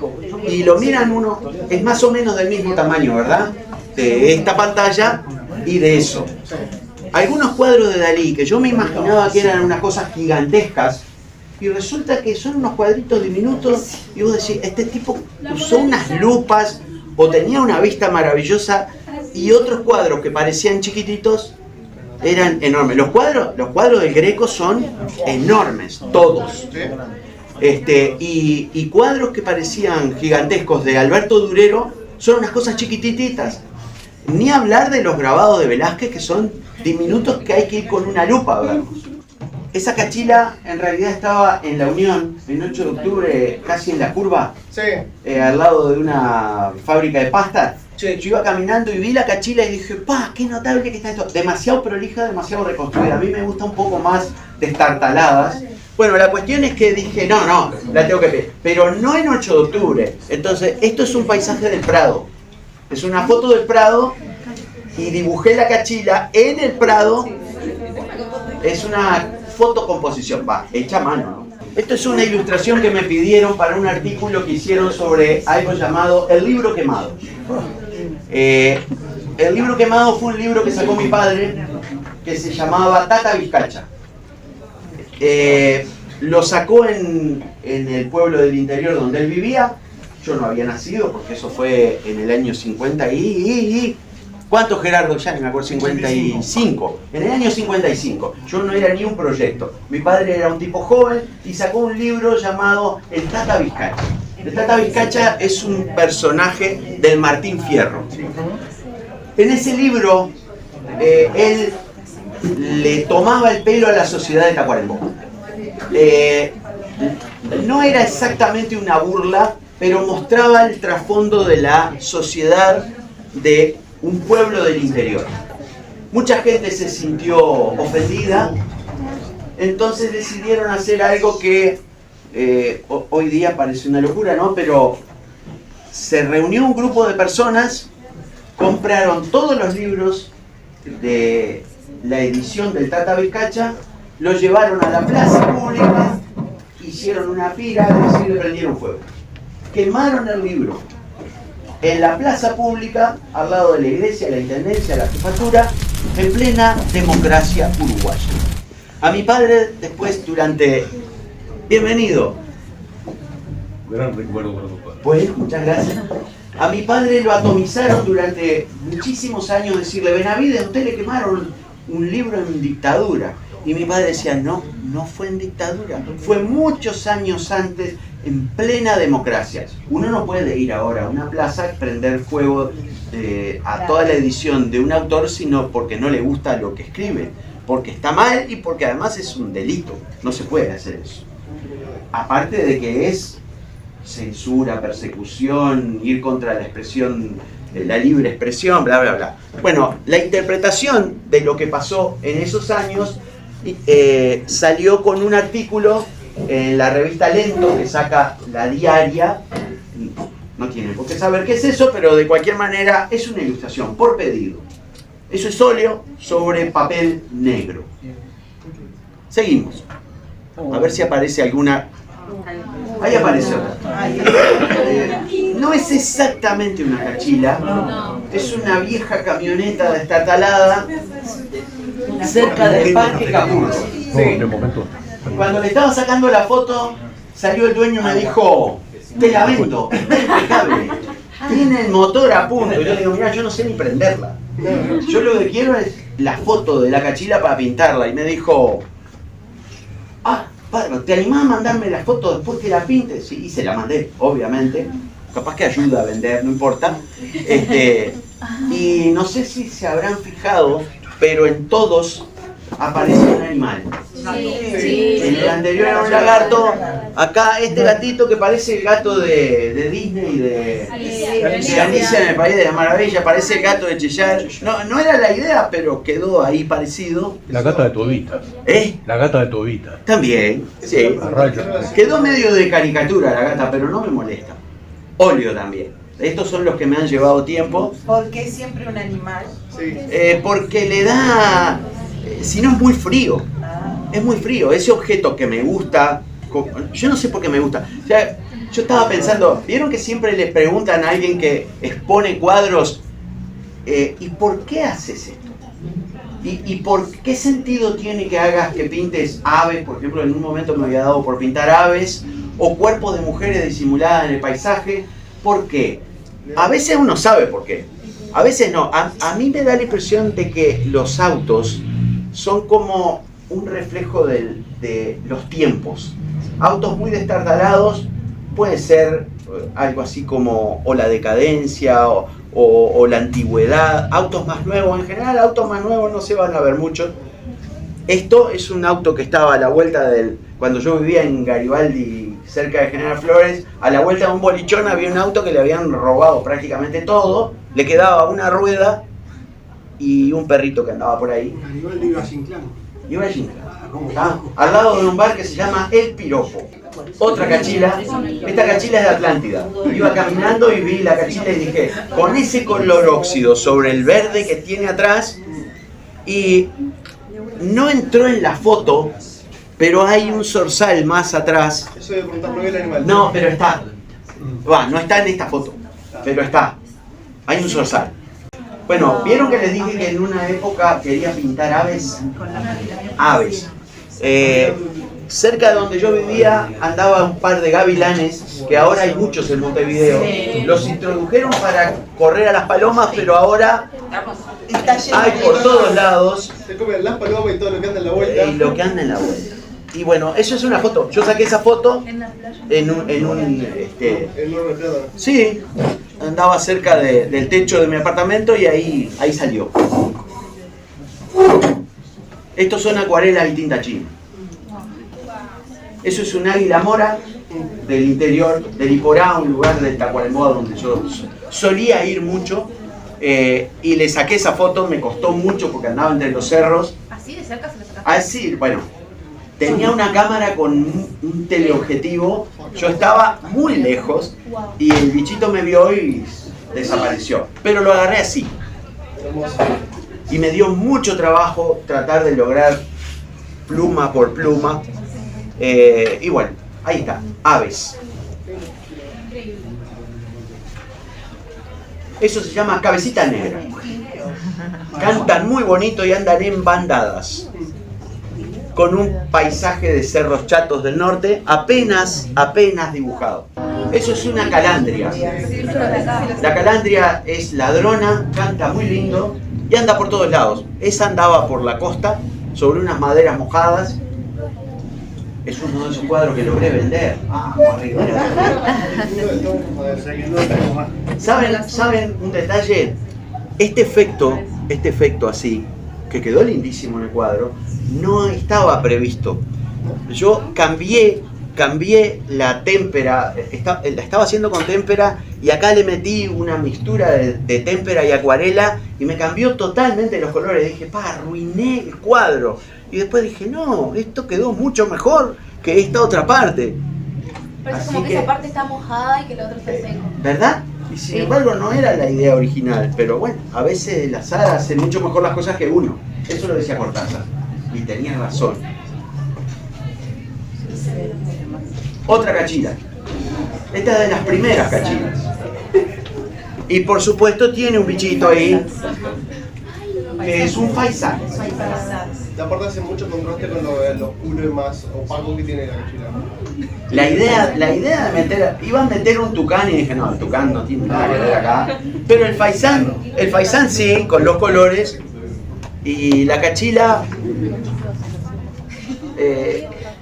Y lo miran uno, es más o menos del mismo tamaño, ¿verdad? De esta pantalla y de eso. Algunos cuadros de Dalí que yo me imaginaba que eran unas cosas gigantescas, y resulta que son unos cuadritos diminutos, y vos decís, este tipo usó unas lupas o tenía una vista maravillosa, y otros cuadros que parecían chiquititos eran enormes. Los cuadros del Greco son enormes, todos. Y cuadros que parecían gigantescos de Alberto Durero son unas cosas chiquititas. Ni hablar de los grabados de Velázquez, que son diminutos, que hay que ir con una lupa a verlos. Esa cachila en realidad estaba en La Unión, en 8 de octubre, casi en la curva, Sí. Al lado de una fábrica de pasta. Yo iba caminando y vi la cachila y dije, ¡pah! ¡Qué notable que está esto! Demasiado prolija, demasiado reconstruida. A mí me gusta un poco más destartaladas. Bueno, la cuestión es que dije, no, la tengo que ver. Pero no en 8 de octubre. Entonces, esto es un paisaje del Prado. Es una foto del Prado y dibujé la cachila en el Prado. Es una fotocomposición, hecha a mano, ¿no? Esto es una ilustración que me pidieron para un artículo que hicieron sobre algo llamado El Libro Quemado. El Libro Quemado fue un libro que sacó mi padre, que se llamaba Tata Vizcacha. Lo sacó en el pueblo del interior donde él vivía. Yo no había nacido porque eso fue en el año 50 ¿cuánto, Gerardo? Ya ni me acuerdo, 55. En el año 55. Yo no era ni un proyecto. Mi padre era un tipo joven y sacó un libro llamado El Tata Vizcacha. El Tata Vizcacha es un personaje del Martín Fierro. En ese libro, él le tomaba el pelo a la sociedad de Tacuarembó. No era exactamente una burla, pero mostraba el trasfondo de la sociedad de un pueblo del interior. Mucha gente se sintió ofendida, entonces decidieron hacer algo que hoy día parece una locura, ¿no? Pero se reunió un grupo de personas, compraron todos los libros de la edición del Tata Vizcacha, los llevaron a la plaza pública, hicieron una pira, es decir, le prendieron fuego. Quemaron el libro en la plaza pública, al lado de la iglesia, la intendencia, la jefatura, en plena democracia uruguaya. A mi padre después, durante... Bienvenido. Gran recuerdo para tu padre. Pues, muchas gracias. A mi padre lo atomizaron durante muchísimos años, decirle, Benavides, a usted le quemaron un libro en dictadura. Y mi padre decía, no fue en dictadura, fue muchos años antes, en plena democracia. Uno no puede ir ahora a una plaza, prender fuego a toda la edición de un autor, sino porque no le gusta lo que escribe, porque está mal y porque además es un delito, no se puede hacer eso. Aparte de que es censura, persecución, ir contra la expresión, la libre expresión, bla, bla, bla. Bueno, la interpretación de lo que pasó en esos años salió con un artículo en la revista Lento que saca La Diaria. No tienen por qué saber qué es eso, pero de cualquier manera es una ilustración por pedido. Eso es óleo sobre papel negro. Seguimos. A ver si aparece alguna. Ahí aparece otra. No es exactamente una cachila, es una vieja camioneta destartalada cerca del Parque Capurro. Cuando le estaba sacando la foto, salió el dueño y me dijo, te la vendo, está impecable, tiene el motor a punto. Yo le digo, mira, yo no sé ni prenderla. Yo lo que quiero es la foto de la cachila para pintarla. Y me dijo, padre, ¿te animás a mandarme la foto después que la pintes? Sí, y se la mandé, obviamente. Capaz que ayuda a vender, no importa. Y no sé si se habrán fijado, pero en todos aparece un animal. En el anterior era un lagarto. Acá este gatito que parece el gato de Disney, de Alicia en el País de las Maravillas, parece el gato de Cheshire. No era la idea, pero quedó ahí parecido. La gata de tu Evita. La gata de tu Evita. También, sí. Quedó medio de caricatura la gata, pero no me molesta. Óleo también. Estos son los que me han llevado tiempo. ¿Por qué siempre un animal? Porque le da... si no es muy frío. Es muy frío. Ese objeto que me gusta... yo no sé por qué me gusta. O sea, yo estaba pensando... ¿Vieron que siempre le preguntan a alguien que expone cuadros? ¿Y por qué haces esto? ¿Y por qué sentido tiene que hagas que pintes aves? Por ejemplo, en un momento me había dado por pintar aves. O cuerpos de mujeres disimuladas en el paisaje. ¿Por qué? A veces uno sabe por qué. A veces no. A mí me da la impresión de que los autos son como un reflejo de los tiempos. Autos muy destartalados puede ser algo así como o la decadencia o la antigüedad. Autos más nuevos, en general autos más nuevos no se van a ver mucho. Esto es un auto que estaba a la vuelta cuando yo vivía en Garibaldi, cerca de General Flores, a la vuelta de un bolichón había un auto que le habían robado prácticamente todo, le quedaba una rueda y un perrito que andaba por ahí. Garibaldi iba a Ginclán. Iba a Ginclán. Al lado de un bar que se llama El Piropo. Otra cachila. Esta cachila es de Atlántida. Iba caminando y vi la cachila y dije, con ese color óxido sobre el verde que tiene atrás, y no entró en la foto, pero hay un zorzal más atrás. Eso de preguntar por qué el animal. No, pero está. No está en esta foto, pero está. Hay un zorzal. Bueno, ¿vieron que les dije que en una época quería pintar aves? Aves. Cerca de donde yo vivía andaba un par de gavilanes, que ahora hay muchos en Montevideo. Los introdujeron para correr a las palomas, pero ahora hay por todos lados. Se comen las palomas y todo lo que anda en la vuelta. Y lo que anda en la vuelta. Y bueno, eso es una foto. Yo saqué esa foto en un sí, andaba cerca del techo de mi apartamento y ahí salió. Estos son acuarelas y tinta china. Eso es un águila mora del interior, del Iporá, un lugar del Tacuarembó donde yo solía ir mucho. Y le saqué esa foto, me costó mucho porque andaba entre los cerros. ¿Así de cerca se la sacaste? Así, bueno. Tenía una cámara con un teleobjetivo, yo estaba muy lejos y el bichito me vio y desapareció. Pero lo agarré así. Y me dio mucho trabajo tratar de lograr pluma por pluma. Y bueno, ahí está, aves. Eso se llama cabecita negra. Cantan muy bonito y andan en bandadas. Con un paisaje de cerros chatos del norte apenas dibujado. Eso es una calandria. La calandria es ladrona, canta muy lindo y anda por todos lados. Esa andaba por la costa sobre unas maderas mojadas. Es uno de esos cuadros que logré vender. ¿Saben un detalle? Este efecto así, que quedó lindísimo en el cuadro, no estaba previsto. Yo cambié la témpera, la estaba haciendo con témpera y acá le metí una mixtura de témpera y acuarela y me cambió totalmente los colores. Dije, arruiné el cuadro. Y después dije, no, esto quedó mucho mejor que esta otra parte. Pero es como que esa parte está mojada y que la otra está seco. ¿Verdad? Y sin embargo no era la idea original, pero bueno, a veces el azar hace mucho mejor las cosas que uno. Eso lo decía Cortázar. Y tenía razón. Otra cachila. Esta es de las primeras cachilas. Y por supuesto tiene un bichito ahí. que es un faisán. Y aparte hace mucho contraste con lo oscuro y más opaco que tiene la cachila. La idea de meter, iban a meter un tucán y dije, no, el tucán no tiene nada que ver acá. Pero el faisán sí, con los colores. Y la cachila,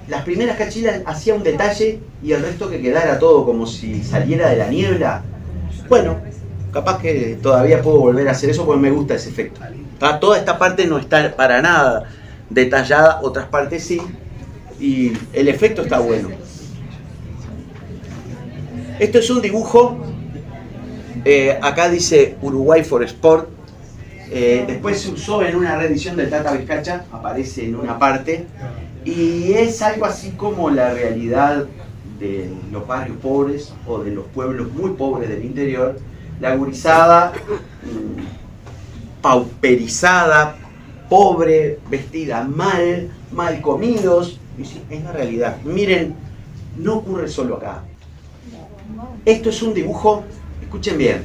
las primeras cachilas hacía un detalle y el resto que quedara todo como si saliera de la niebla. Bueno, capaz que todavía puedo volver a hacer eso porque me gusta ese efecto. Toda esta parte no está para nada detallada, otras partes sí, y el efecto está bueno. Esto es un dibujo, acá dice Uruguay for Sport, después se usó en una reedición del Tata Vizcacha, aparece en una parte, y es algo así como la realidad de los barrios pobres o de los pueblos muy pobres del interior, la gurizada pauperizada, pobre, vestida mal, mal comidos, y sí, es la realidad. Miren, no ocurre solo acá. Esto es un dibujo, escuchen bien,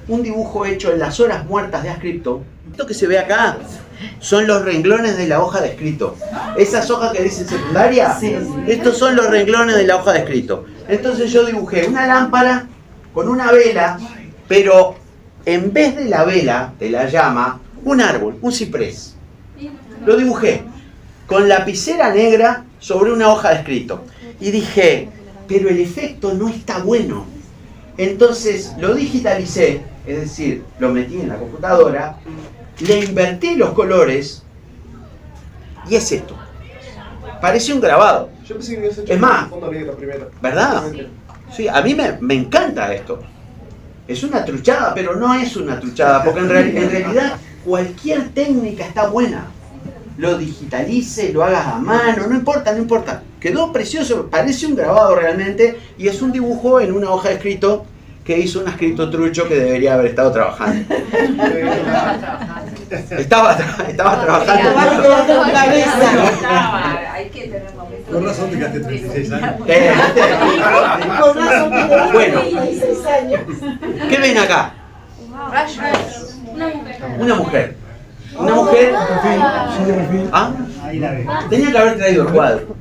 un dibujo hecho en las horas muertas de Ascripto. Esto que se ve acá son los renglones de la hoja de escrito. Esas hojas que dicen secundaria, estos son los renglones de la hoja de escrito. Entonces yo dibujé una lámpara con una vela, pero en vez de la vela, de la llama, un árbol, un ciprés. Lo dibujé con lapicera negra sobre una hoja de escrito. Y dije, pero el efecto no está bueno. Entonces lo digitalicé, es decir, lo metí en la computadora, le invertí los colores y es esto. Parece un grabado. Yo pensé que habías hecho Es más, un fondo negro primero. ¿verdad? Sí, a mí me encanta esto. Es una truchada, pero no es una truchada, porque en realidad cualquier técnica está buena. Lo digitalice, lo hagas a mano, no importa, no importa. Quedó precioso, parece un grabado realmente, y es un dibujo en una hoja de escrito que hizo un escrito trucho que debería haber estado trabajando. Estaba trabajando. Hay que tener momentos. Con razón te quedaste 36 años. Bueno, ¿qué ven acá? Una mujer. Una mujer. ¿Ah? Ahí la ves. Tenía que haber traído el cuadro.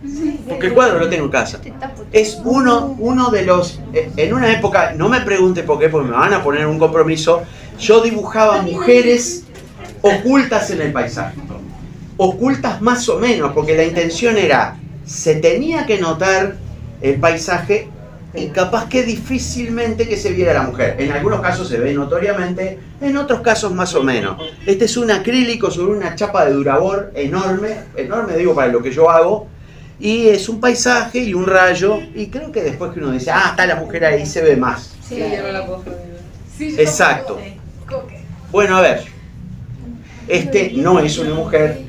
Porque el cuadro lo tengo en casa. Es uno de los... En una época, no me pregunte por qué, porque me van a poner un compromiso. Yo dibujaba mujeres ocultas en el paisaje. Ocultas más o menos, porque la intención era, se tenía que notar el paisaje y capaz que difícilmente que se viera la mujer. En algunos casos se ve notoriamente, en otros casos más o menos. Este es un acrílico sobre una chapa de Durabor enorme, enorme digo para lo que yo hago, y es un paisaje y un rayo, y creo que después que uno dice, ah, está la mujer ahí, se ve más. Sí, yo no la puedo ver. Exacto. Bueno, a ver, este no es una mujer,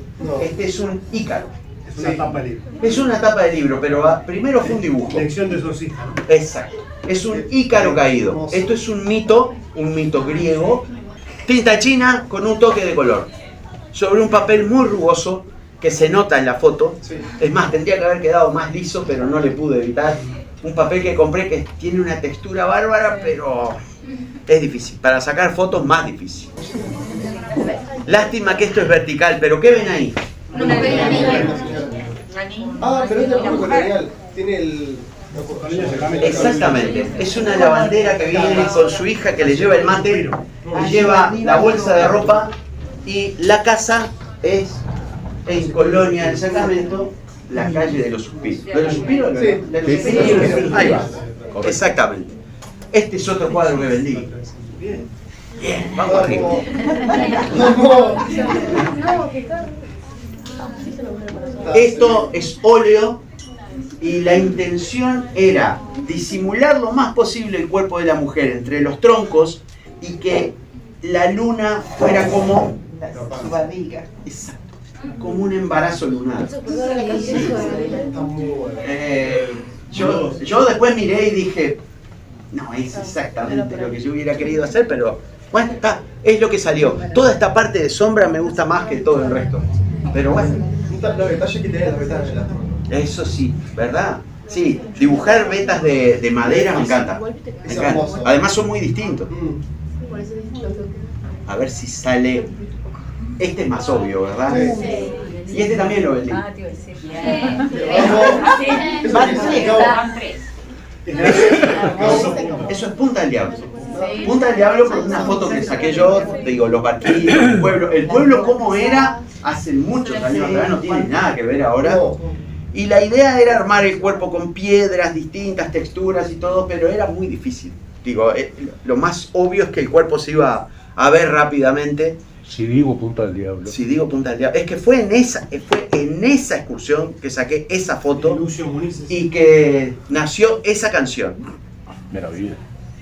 este es un ícaro. Es una tapa de libro. Es una tapa de libro, pero primero fue un dibujo. Lección de exorcista, ¿no? Exacto. Es un ícaro caído. Esto es un mito griego, tinta china con un toque de color, sobre un papel muy rugoso que se nota en la foto. Es más, tendría que haber quedado más liso, pero no le pude evitar. Un papel que compré que tiene una textura bárbara, pero es difícil. Para sacar fotos, más difícil. Lástima que esto es vertical, pero ¿qué ven ahí? Una niña. Ah, pero es la misma colonial. Tiene el... Exactamente, es una lavandera que viene con su hija que le lleva el mate, le lleva la bolsa de ropa y la casa es en Colonia del Sacramento, la calle de los Suspiros. ¿De los Suspiros? Sí. ¿De los Suspiros? Ahí va, exactamente. Este es otro cuadro que vendí. Bien, vamos arriba. Esto es óleo. Y la intención era disimular lo más posible el cuerpo de la mujer entre los troncos y que la luna fuera como su barriga. Exacto. Como un embarazo lunar. Yo después miré y dije, no es exactamente lo que yo hubiera querido hacer, pero bueno, está, es lo que salió. Toda esta parte de sombra me gusta más que todo el resto. Pero bueno. Los detalles que tiene la ventana. Eso sí, ¿verdad? Sí, dibujar vetas de madera me encanta. Me encanta. Además son muy distintos. A ver si sale. Este es más obvio, ¿verdad? Sí. Y este también lo vendí. Ah, te iba a decir. Van tres. Eso es Punta del Diablo. Punta del Diablo por una foto que saqué yo, digo, los barquitos, el pueblo como era hace muchos años atrás, no tiene nada que ver ahora. Y la idea era armar el cuerpo con piedras, distintas texturas y todo, pero era muy difícil. Digo, lo más obvio es que el cuerpo se iba a ver rápidamente. Si digo Punta del Diablo. Si digo Punta del Diablo, es que fue en esa excursión que saqué esa foto y que nació esa canción. Maravilla.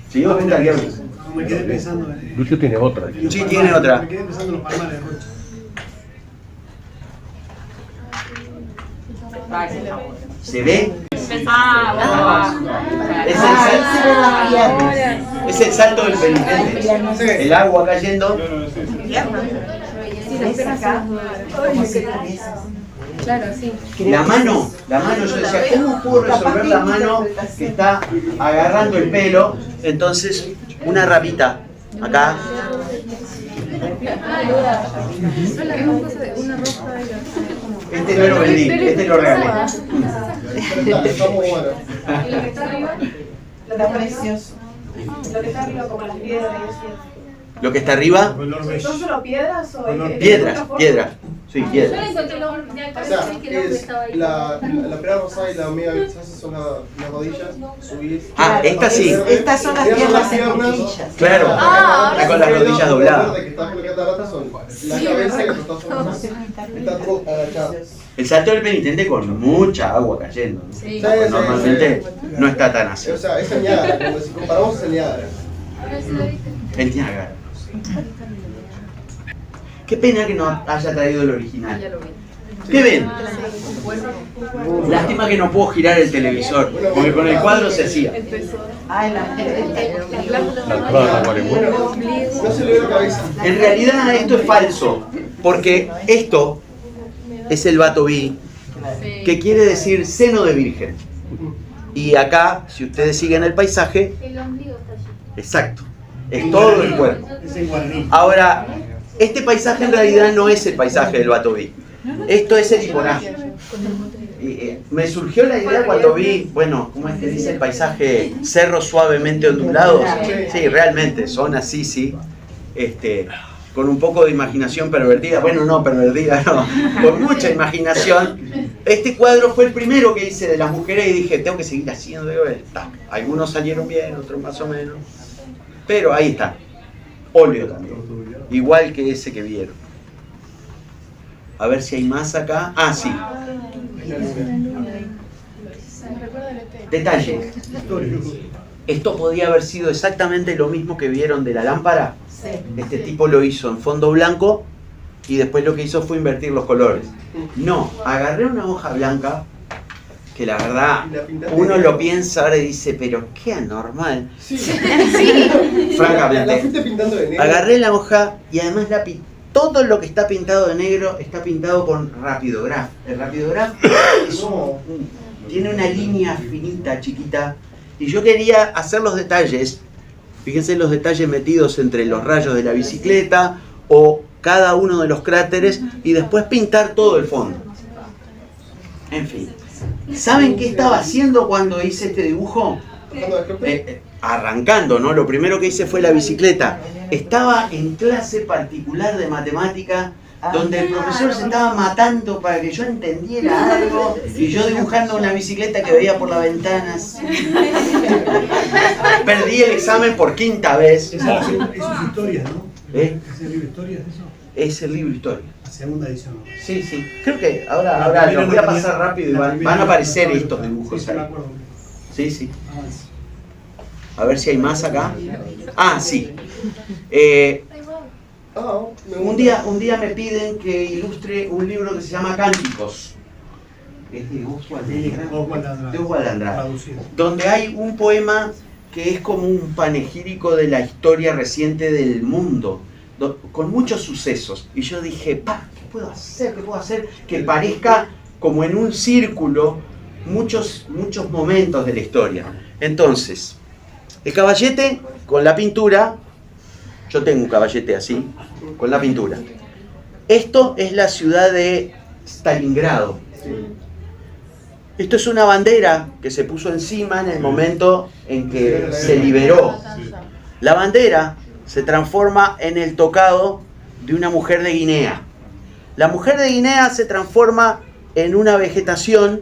Si digo Punta del Diablo. No me quedé pensando en... Lucio tiene otra. Sí, tiene otra. Me quedé pensando en los palmares de Rocha. ¿Se ve? Es el salto del penitente. El agua cayendo. Claro, sí. La mano, yo decía, ¿cómo puedo resolver la mano que está agarrando el pelo? Entonces, una ramita acá. Este no lo vendí, este lo regalé. Está muy bueno. Y lo que está arriba, está precioso. Lo que está arriba, como las piedras y eso. Lo que está arriba, Color beige. ¿Son solo piedras o es piedras. Sí, Yo le piedras. encontré el hombre, ya O parece sea, que el hombre es estaba ahí. la primera rosada y la media grisácea son las rodillas, subís. Ah, esta sí. Estas son las piernas en cuclillas. Claro, Ah, está con las rodillas dobladas. Que está con la catarata son la cabeza y los brazos. Está todo agachado. El salto del penitente con mucha agua cayendo, ¿no? Sí. Porque normalmente no está tan así. O sea, es el Niágara, como si comparamos es el Niágara. El Niágara. Qué pena que no haya traído el original. Ya lo vi. ¿Qué ven? Lástima que no puedo girar el televisor, porque con el cuadro se hacía. Ay, La entrada de Guaremuela. No se le ve la cabeza. En realidad esto es falso, porque esto es el Batoví, que quiere decir seno de virgen. Y acá, si ustedes siguen el paisaje, El ombligo está allí. exacto, es todo el cuerpo. Es en guaraní. Ahora, este paisaje en realidad no es el paisaje del Batoví, esto es el Iponá. Me surgió la idea cuando vi, bueno, ¿cómo es que dice el paisaje? Cerros suavemente ondulados. Sí, realmente, son así, sí. Con un poco de imaginación pervertida, bueno, no pervertida, no, con mucha imaginación. Este cuadro fue el primero que hice de las mujeres y dije, tengo que seguir haciendo. Algunos salieron bien, otros más o menos. Pero ahí está, óleo también, igual que ese que vieron. A ver si hay más acá. Ah, sí. Detalle. Esto podía haber sido exactamente lo mismo que vieron de la lámpara. Este tipo lo hizo en fondo blanco y después lo que hizo fue invertir los colores. No, agarré una hoja blanca que la verdad uno lo piensa ahora y dice, pero qué anormal. Sí. Francamente. La fuiste pintando de negro. Agarré la hoja y además todo lo que está pintado de negro está pintado con Rapidograph. El Rapidograph es tiene una línea finita, chiquita, y yo quería hacer los detalles. Fíjense los detalles metidos entre los rayos de la bicicleta o cada uno de los cráteres y después pintar todo el fondo. En fin. ¿Saben qué estaba haciendo cuando hice este dibujo? Arrancando, ¿no? Lo primero que hice fue la bicicleta. Estaba en clase particular de matemática donde el profesor se estaba matando para que yo entendiera algo y yo dibujando una bicicleta que veía por la ventana. Perdí el examen por quinta vez. Eso es historia, ¿no? ¿Eh? ¿Es el libro de historias eso? Es el libro Historia. La segunda edición. Sí, sí. Creo que ahora los voy a pasar rápido y van a aparecer estos dibujos Sí, ahí. me acuerdo. Sí, sí. Avance. A ver si hay más acá. Ah, sí. Un día me piden que ilustre un libro que se llama Cánticos. Es de Oswald Andrade. Traducido. Donde hay un poema que es como un panegírico de la historia reciente del mundo, con muchos sucesos. Y yo dije, ¿qué puedo hacer? ¿Qué puedo hacer? Que parezca como en un círculo muchos momentos de la historia. Entonces, el caballete con la pintura, yo tengo un caballete así, con la pintura. Esto es la ciudad de Stalingrado. Esto es una bandera que se puso encima en el momento en que se liberó. La bandera se transforma en el tocado de una mujer de Guinea. La mujer de Guinea se transforma en una vegetación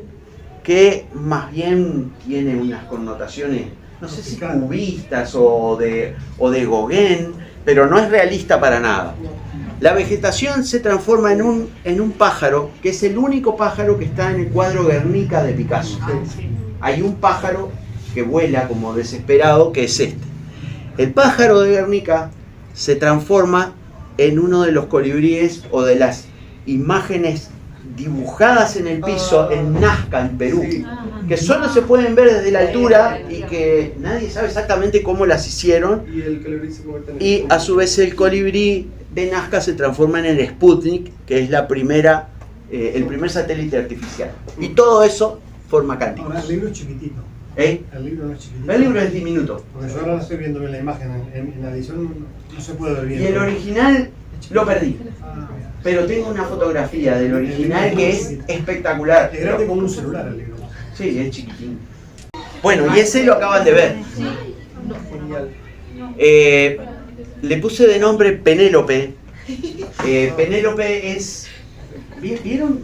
que más bien tiene unas connotaciones, no sé si cubistas o de Gauguin, pero no es realista para nada. La vegetación se transforma en un pájaro, que es el único pájaro que está en el cuadro Guernica de Picasso. Hay un pájaro que vuela como desesperado, que es este. El pájaro de Guernica se transforma en uno de los colibríes o de las imágenes dibujadas en el piso en Nazca, en Perú, que solo se pueden ver desde la altura y que nadie sabe exactamente cómo las hicieron. Y a su vez el colibrí de Nazca se transforma en el Sputnik, que es el primer satélite artificial. Y todo eso forma Canticus. Ahora, el libro es chiquitito. ¿Eh? El libro no es chiquitito. El libro es diminuto. Porque yo ahora estoy viendo en la imagen, en la edición no se puede ver bien. Y el original lo perdí. Pero tengo una fotografía del original que es espectacular. Es grande como un celular el libro. Sí, es chiquitín. Bueno, y ese lo acaban de ver. Le puse de nombre Penélope. Penélope es... ¿Vieron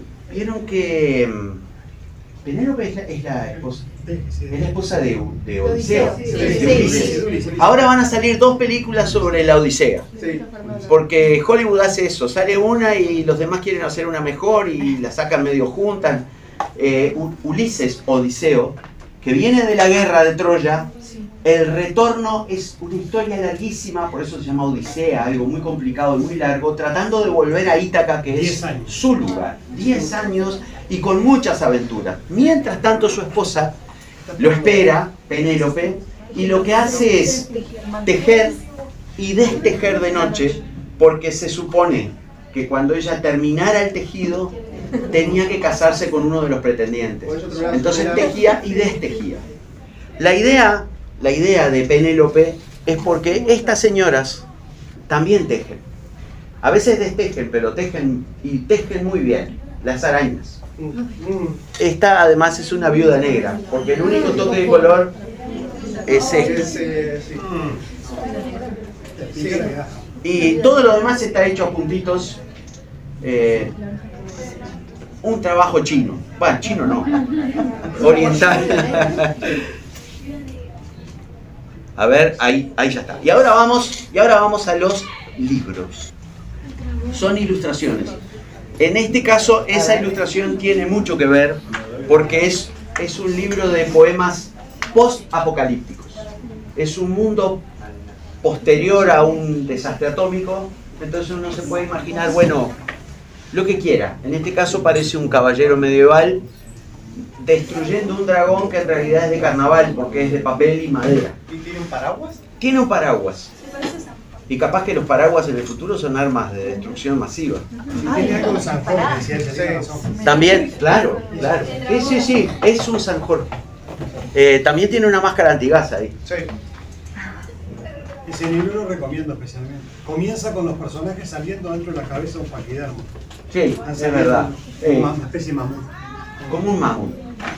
que Penélope es la esposa? Es la esposa de Odiseo. Ahora van a salir 2 películas sobre la Odisea. Porque Hollywood hace eso. Sale una y los demás quieren hacer una mejor y la sacan medio juntas. Ulises Odiseo, que viene de la guerra de Troya, el retorno es una historia larguísima, por eso se llama Odisea, algo muy complicado y muy largo, tratando de volver a Ítaca, que es su lugar. 10 años y con muchas aventuras. Mientras tanto su esposa lo espera, Penélope, y lo que hace es tejer y destejer de noche, porque se supone que cuando ella terminara el tejido tenía que casarse con uno de los pretendientes. Entonces tejía y destejía. La idea de Penélope es porque estas señoras también tejen. A veces destejen, pero tejen y tejen muy bien. Las arañas. Esta además es una viuda negra, porque el único toque de color es este. Y todo lo demás está hecho a puntitos. Un trabajo chino. Bueno, chino no. Oriental. A ver, ahí ya está. Y ahora vamos a los libros. Son ilustraciones. En este caso, esa ilustración tiene mucho que ver porque es un libro de poemas post-apocalípticos. Es un mundo posterior a un desastre atómico, entonces uno se puede imaginar, bueno, lo que quiera. En este caso parece un caballero medieval destruyendo un dragón que en realidad es de carnaval porque es de papel y madera. ¿Y tiene un paraguas? Tiene un paraguas. Y capaz que los paraguas en el futuro son armas de destrucción masiva. Tiene algo de San Jorge, También, claro. Sí, es un San Jorge. También tiene una máscara antigasa ahí. Sí. Ese libro lo recomiendo especialmente. Comienza con los personajes saliendo dentro de la cabeza de un paquidermo. Sí, es verdad. Una especie de mamut. Como un mamut.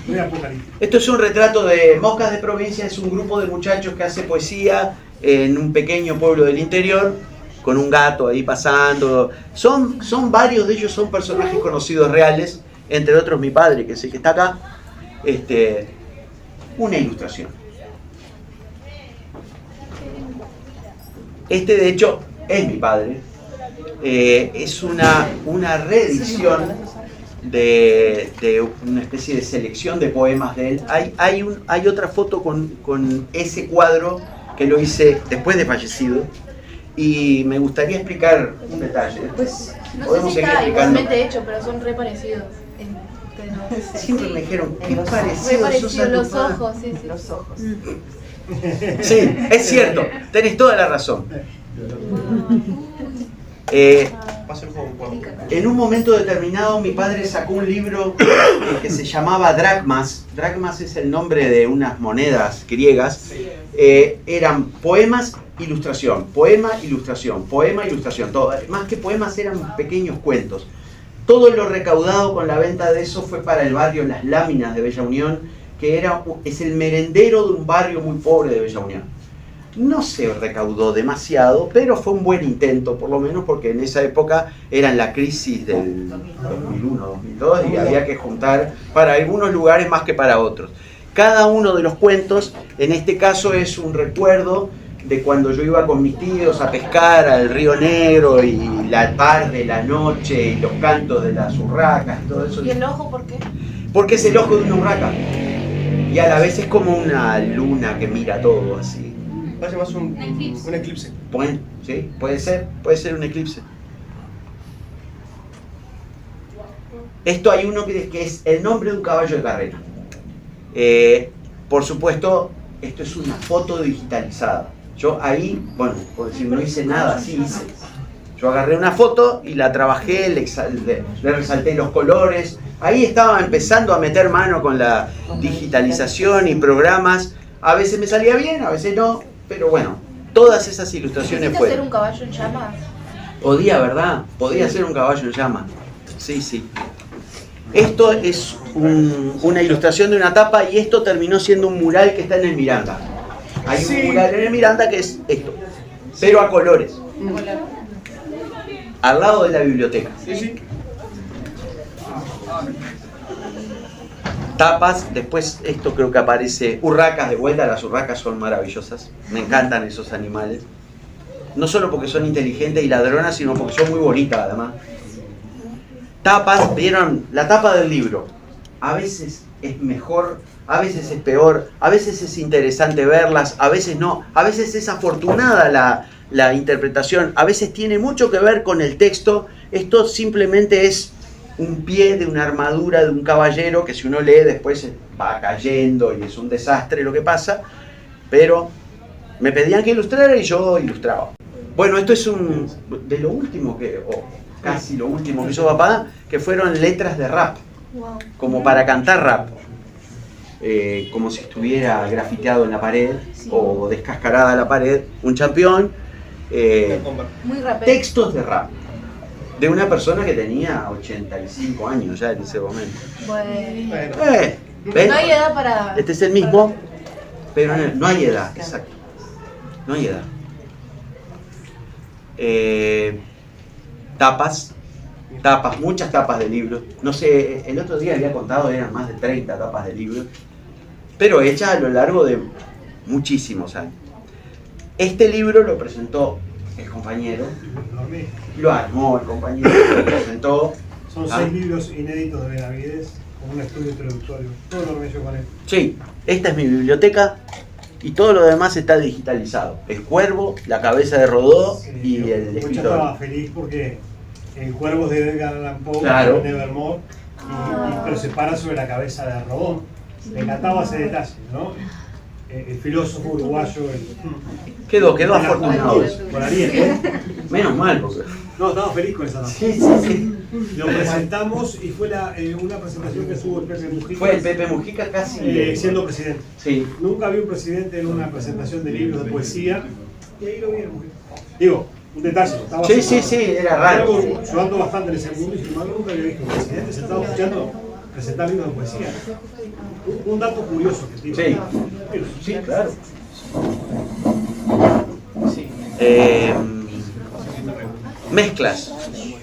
Muy apocalíptico. Esto es un retrato de Moscas de Provincia, es un grupo de muchachos que hace poesía en un pequeño pueblo del interior, con un gato ahí pasando. Son varios de ellos, son personajes conocidos reales, entre otros mi padre, que es el que está acá. Una ilustración. De hecho, es mi padre. Es una reedición de una especie de selección de poemas de él. Hay otra foto con ese cuadro que lo hice después de fallecido y me gustaría explicar un detalle. Después podemos seguir explicando. Igualmente hecho, pero son re parecidos. Siempre me dijeron, qué re parecido parecidos sos a los tu padre. ojos, sí. Los ojos. Sí, es cierto, tenés toda la razón. En un momento determinado mi padre sacó un libro que se llamaba Dracmas. Dracmas es el nombre de unas monedas griegas. Eran poemas ilustración, poema, ilustración, poema, ilustración. Todo. Más que poemas eran pequeños cuentos. Todo lo recaudado con la venta de eso fue para el barrio Las Láminas de Bella Unión, que es el merendero de un barrio muy pobre de Bella Unión. No se recaudó demasiado, pero fue un buen intento, por lo menos porque en esa época era la crisis del 2001-2002 y había que juntar para algunos lugares más que para otros. Cada uno de los cuentos, en este caso, es un recuerdo de cuando yo iba con mis tíos a pescar al Río Negro y la tarde, la noche y los cantos de las urracas y todo eso. ¿Y el ojo por qué? Porque es el ojo de una urraca y a la vez es como una luna que mira todo así. Parece más un eclipse. Bueno, sí, puede ser un eclipse. Esto hay uno que es el nombre de un caballo de carrera. Por supuesto, esto es una foto digitalizada. Yo ahí, bueno, por decir, no hice nada, sí hice. Yo agarré una foto y la trabajé, le resalté los colores. Ahí estaba empezando a meter mano con la digitalización y programas. A veces me salía bien, a veces no. Pero bueno, todas esas ilustraciones ¿Necesitas fueron. hacer un caballo en llamas? Podía, ¿verdad? Podía ser un caballo en llamas. Sí, sí. Esto es una ilustración de una tapa y esto terminó siendo un mural que está en el Miranda. Hay un mural en el Miranda que es esto, pero a colores. Al lado de la biblioteca. Tapas, después esto creo que aparece, urracas de vuelta. Las urracas son maravillosas, me encantan esos animales, no solo porque son inteligentes y ladronas, sino porque son muy bonitas además. Tapas, vieron, la tapa del libro, a veces es mejor, a veces es peor, a veces es interesante verlas, a veces no, a veces es afortunada la interpretación, a veces tiene mucho que ver con el texto. Esto simplemente es un pie de una armadura de un caballero que si uno lee después va cayendo y es un desastre lo que pasa, pero me pedían que ilustrara y yo ilustraba. Bueno, esto es de lo último casi lo último que hizo papá, que fueron letras de rap, como para cantar rap, como si estuviera grafiteado en la pared o descascarada la pared, un champión, Muy rápido. textos de rap. De una persona que tenía 85 años ya en ese momento. Bueno. ¿Ven? No hay edad para... Este es el mismo, pero no hay edad, exacto. No hay edad. Tapas, muchas tapas de libros. No sé, el otro día había contado, eran más de 30 tapas de libros, pero hechas a lo largo de muchísimos años. Este libro lo presentó el compañero, lo armó el compañero, lo presentó. Son 6 libros inéditos de Benavides, con un estudio introductorio. Todo lo que yo con él. Sí, esta es mi biblioteca y todo lo demás está digitalizado. El cuervo, la cabeza de Rodó y el Yo escritor. estaba feliz porque el cuervo es de Edgar Allan Poe, Claro. de Nevermore, pero se para sobre la cabeza de Rodó. Me encantaba ese detalle, ¿no? El filósofo uruguayo. Quedó afortunado. Con Ariel, ¿eh? Menos mal, porque... No, estaba feliz con esa nota. Sí. Lo presentamos y fue una presentación que tuvo el Pepe Mujica. Fue el Pepe Mujica casi... siendo presidente. Sí. Nunca vi un presidente en una presentación de libros de poesía y ahí lo vi el Mujica. Digo, un detalle. Estaba Sí, era raro. Yo ando bastante en ese mundo y sin embargo nunca había visto un presidente sentado escuchando presentar libros de poesía. Un dato curioso que tiene. Sí, claro. Sí. Mezclas.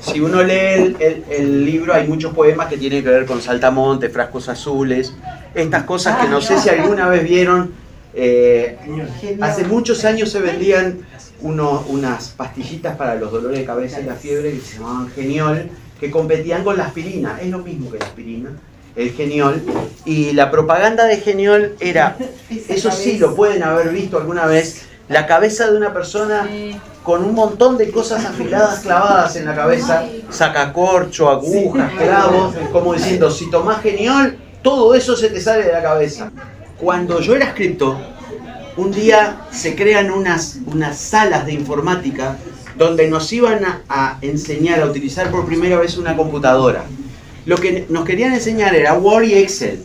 Si uno lee el libro, hay muchos poemas que tienen que ver con saltamontes, frascos azules, estas cosas que no sé si alguna vez vieron. Hace muchos años se vendían unas pastillitas para los dolores de cabeza y la fiebre que se llamaban Geniol, que competían con la aspirina. Es lo mismo que la aspirina, el Geniol. Y la propaganda de Geniol era, eso sí lo pueden haber visto alguna vez, la cabeza de una persona con un montón de cosas afiladas clavadas en la cabeza, sacacorcho, agujas, clavos, como diciendo, si tomás Geniol, todo eso se te sale de la cabeza. Cuando yo era escritor, un día se crean unas salas de informática donde nos iban a enseñar a utilizar por primera vez una computadora. Lo que nos querían enseñar era Word y Excel.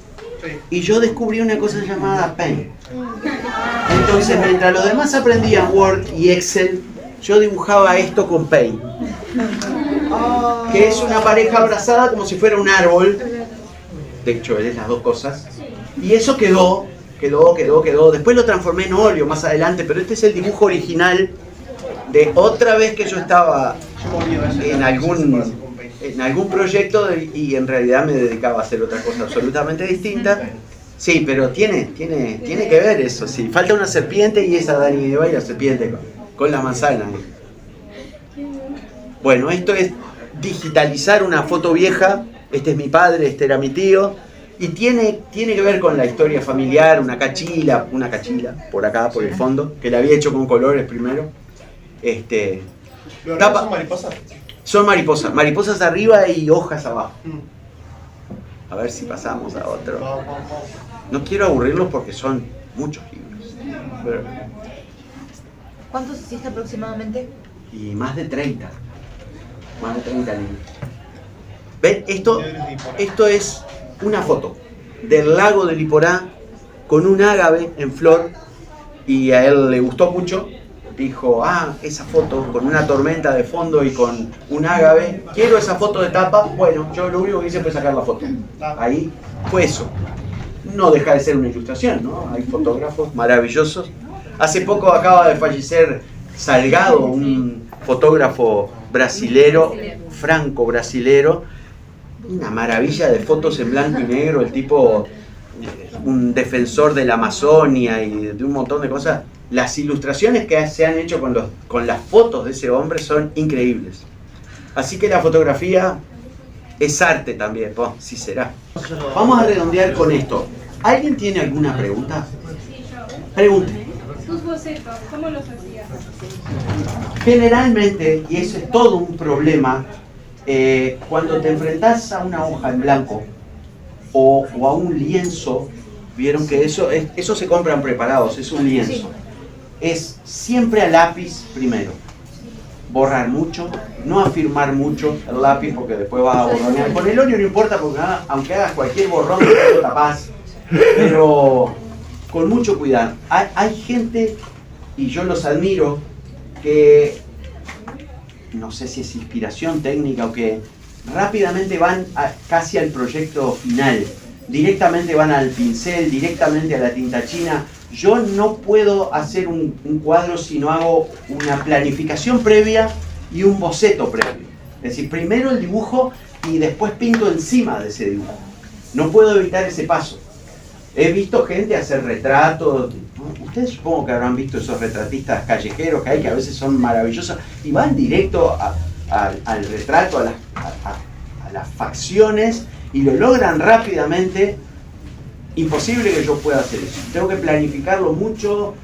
Y yo descubrí una cosa llamada Paint. Entonces, mientras los demás aprendían Word y Excel, yo dibujaba esto con Paint. Que es una pareja abrazada como si fuera un árbol. De hecho, es las dos cosas. Y eso quedó. Después lo transformé en óleo más adelante, pero este es el dibujo original de otra vez que yo estaba en algún proyecto y en realidad me dedicaba a hacer otra cosa absolutamente distinta. Sí, pero tiene que ver eso, sí. Falta una serpiente y esa Dani y Eva y la serpiente con la manzana. Bueno, esto es digitalizar una foto vieja. Este es mi padre, este era mi tío. Y tiene que ver con la historia familiar, una cachila por acá, por el fondo, que la había hecho con colores primero. ¿Los son mariposas? Son mariposas arriba y hojas abajo. A ver si pasamos a otro. No quiero aburrirlos porque son muchos libros. Pero... ¿Cuántos hiciste aproximadamente? Y más de 30. Más de 30 libros. ¿Ven? Esto es una foto del lago de Liporá con un ágave en flor y a él le gustó mucho. Dijo, esa foto con una tormenta de fondo y con un ágave, quiero esa foto de tapa. Bueno, yo lo único que hice fue sacar la foto. Ahí fue eso. No deja de ser una ilustración, ¿no? Hay fotógrafos maravillosos. Hace poco acaba de fallecer Salgado, un fotógrafo brasilero, franco-brasilero. Una maravilla de fotos en blanco y negro, el tipo, un defensor de la Amazonia y de un montón de cosas. Las ilustraciones que se han hecho con las fotos de ese hombre son increíbles. Así que la fotografía es arte también, sí será. Vamos a redondear con esto. ¿Alguien tiene alguna pregunta? Pregunte. Tus bocetos, ¿cómo los hacías? Generalmente, y eso es todo un problema, cuando te enfrentás a una hoja en blanco o a un lienzo, vieron que eso se compran preparados, es un lienzo. Es siempre a lápiz primero. Borrar mucho, no afirmar mucho el lápiz porque después vas a borronear. Con el óleo no importa porque aunque hagas cualquier borrón, lo tapás. Pero con mucho cuidado. Hay gente, y yo los admiro, que no sé si es inspiración técnica o que rápidamente van casi al proyecto final. Directamente van al pincel, directamente a la tinta china. Yo no puedo hacer un cuadro si no hago una planificación previa y un boceto previo. Es decir, primero el dibujo y después pinto encima de ese dibujo. No puedo evitar ese paso. He visto gente hacer retratos. Ustedes supongo que habrán visto esos retratistas callejeros que hay, que a veces son maravillosos, y van directo al retrato, a las facciones, y lo logran rápidamente. Imposible que yo pueda hacer eso. Tengo que planificarlo mucho,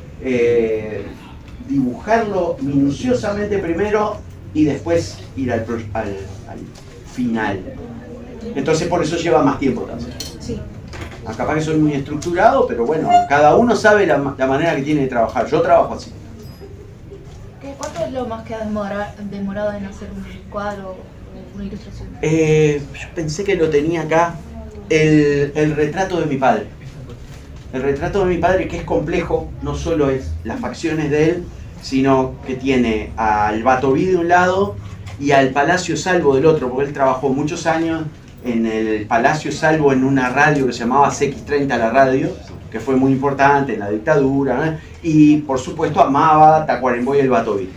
dibujarlo minuciosamente primero y después ir al final. Entonces por eso lleva más tiempo también. Sí. Capaz que soy muy estructurado, pero bueno, cada uno sabe la manera que tiene de trabajar. Yo trabajo así. ¿Cuánto es lo más que has demorado en hacer un cuadro o una ilustración? Yo pensé que lo tenía acá. El retrato de mi padre. El retrato de mi padre, que es complejo, no solo es las facciones de él, sino que tiene al Batoví de un lado y al Palacio Salvo del otro, porque él trabajó muchos años en el Palacio Salvo en una radio que se llamaba CX30 la radio, que fue muy importante en la dictadura, ¿no? Y por supuesto amaba Tacuarembó y el Batoví.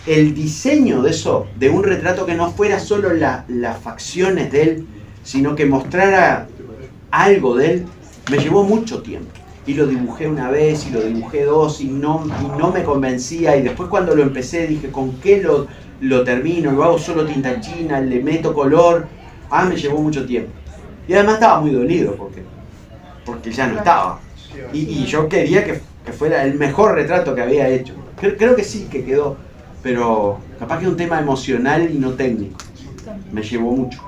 El diseño de eso, de un retrato que no fuera solo las facciones de él, sino que mostrara algo de él, me llevó mucho tiempo. Y lo dibujé una vez, y lo dibujé dos, y no me convencía. Y después cuando lo empecé dije, ¿con qué lo termino? ¿Lo hago solo tinta china? ¿Le meto color? Me llevó mucho tiempo. Y además estaba muy dolido porque ya no estaba. Y yo quería que fuera el mejor retrato que había hecho. Creo que sí, que quedó. Pero capaz que es un tema emocional y no técnico. Me llevó mucho.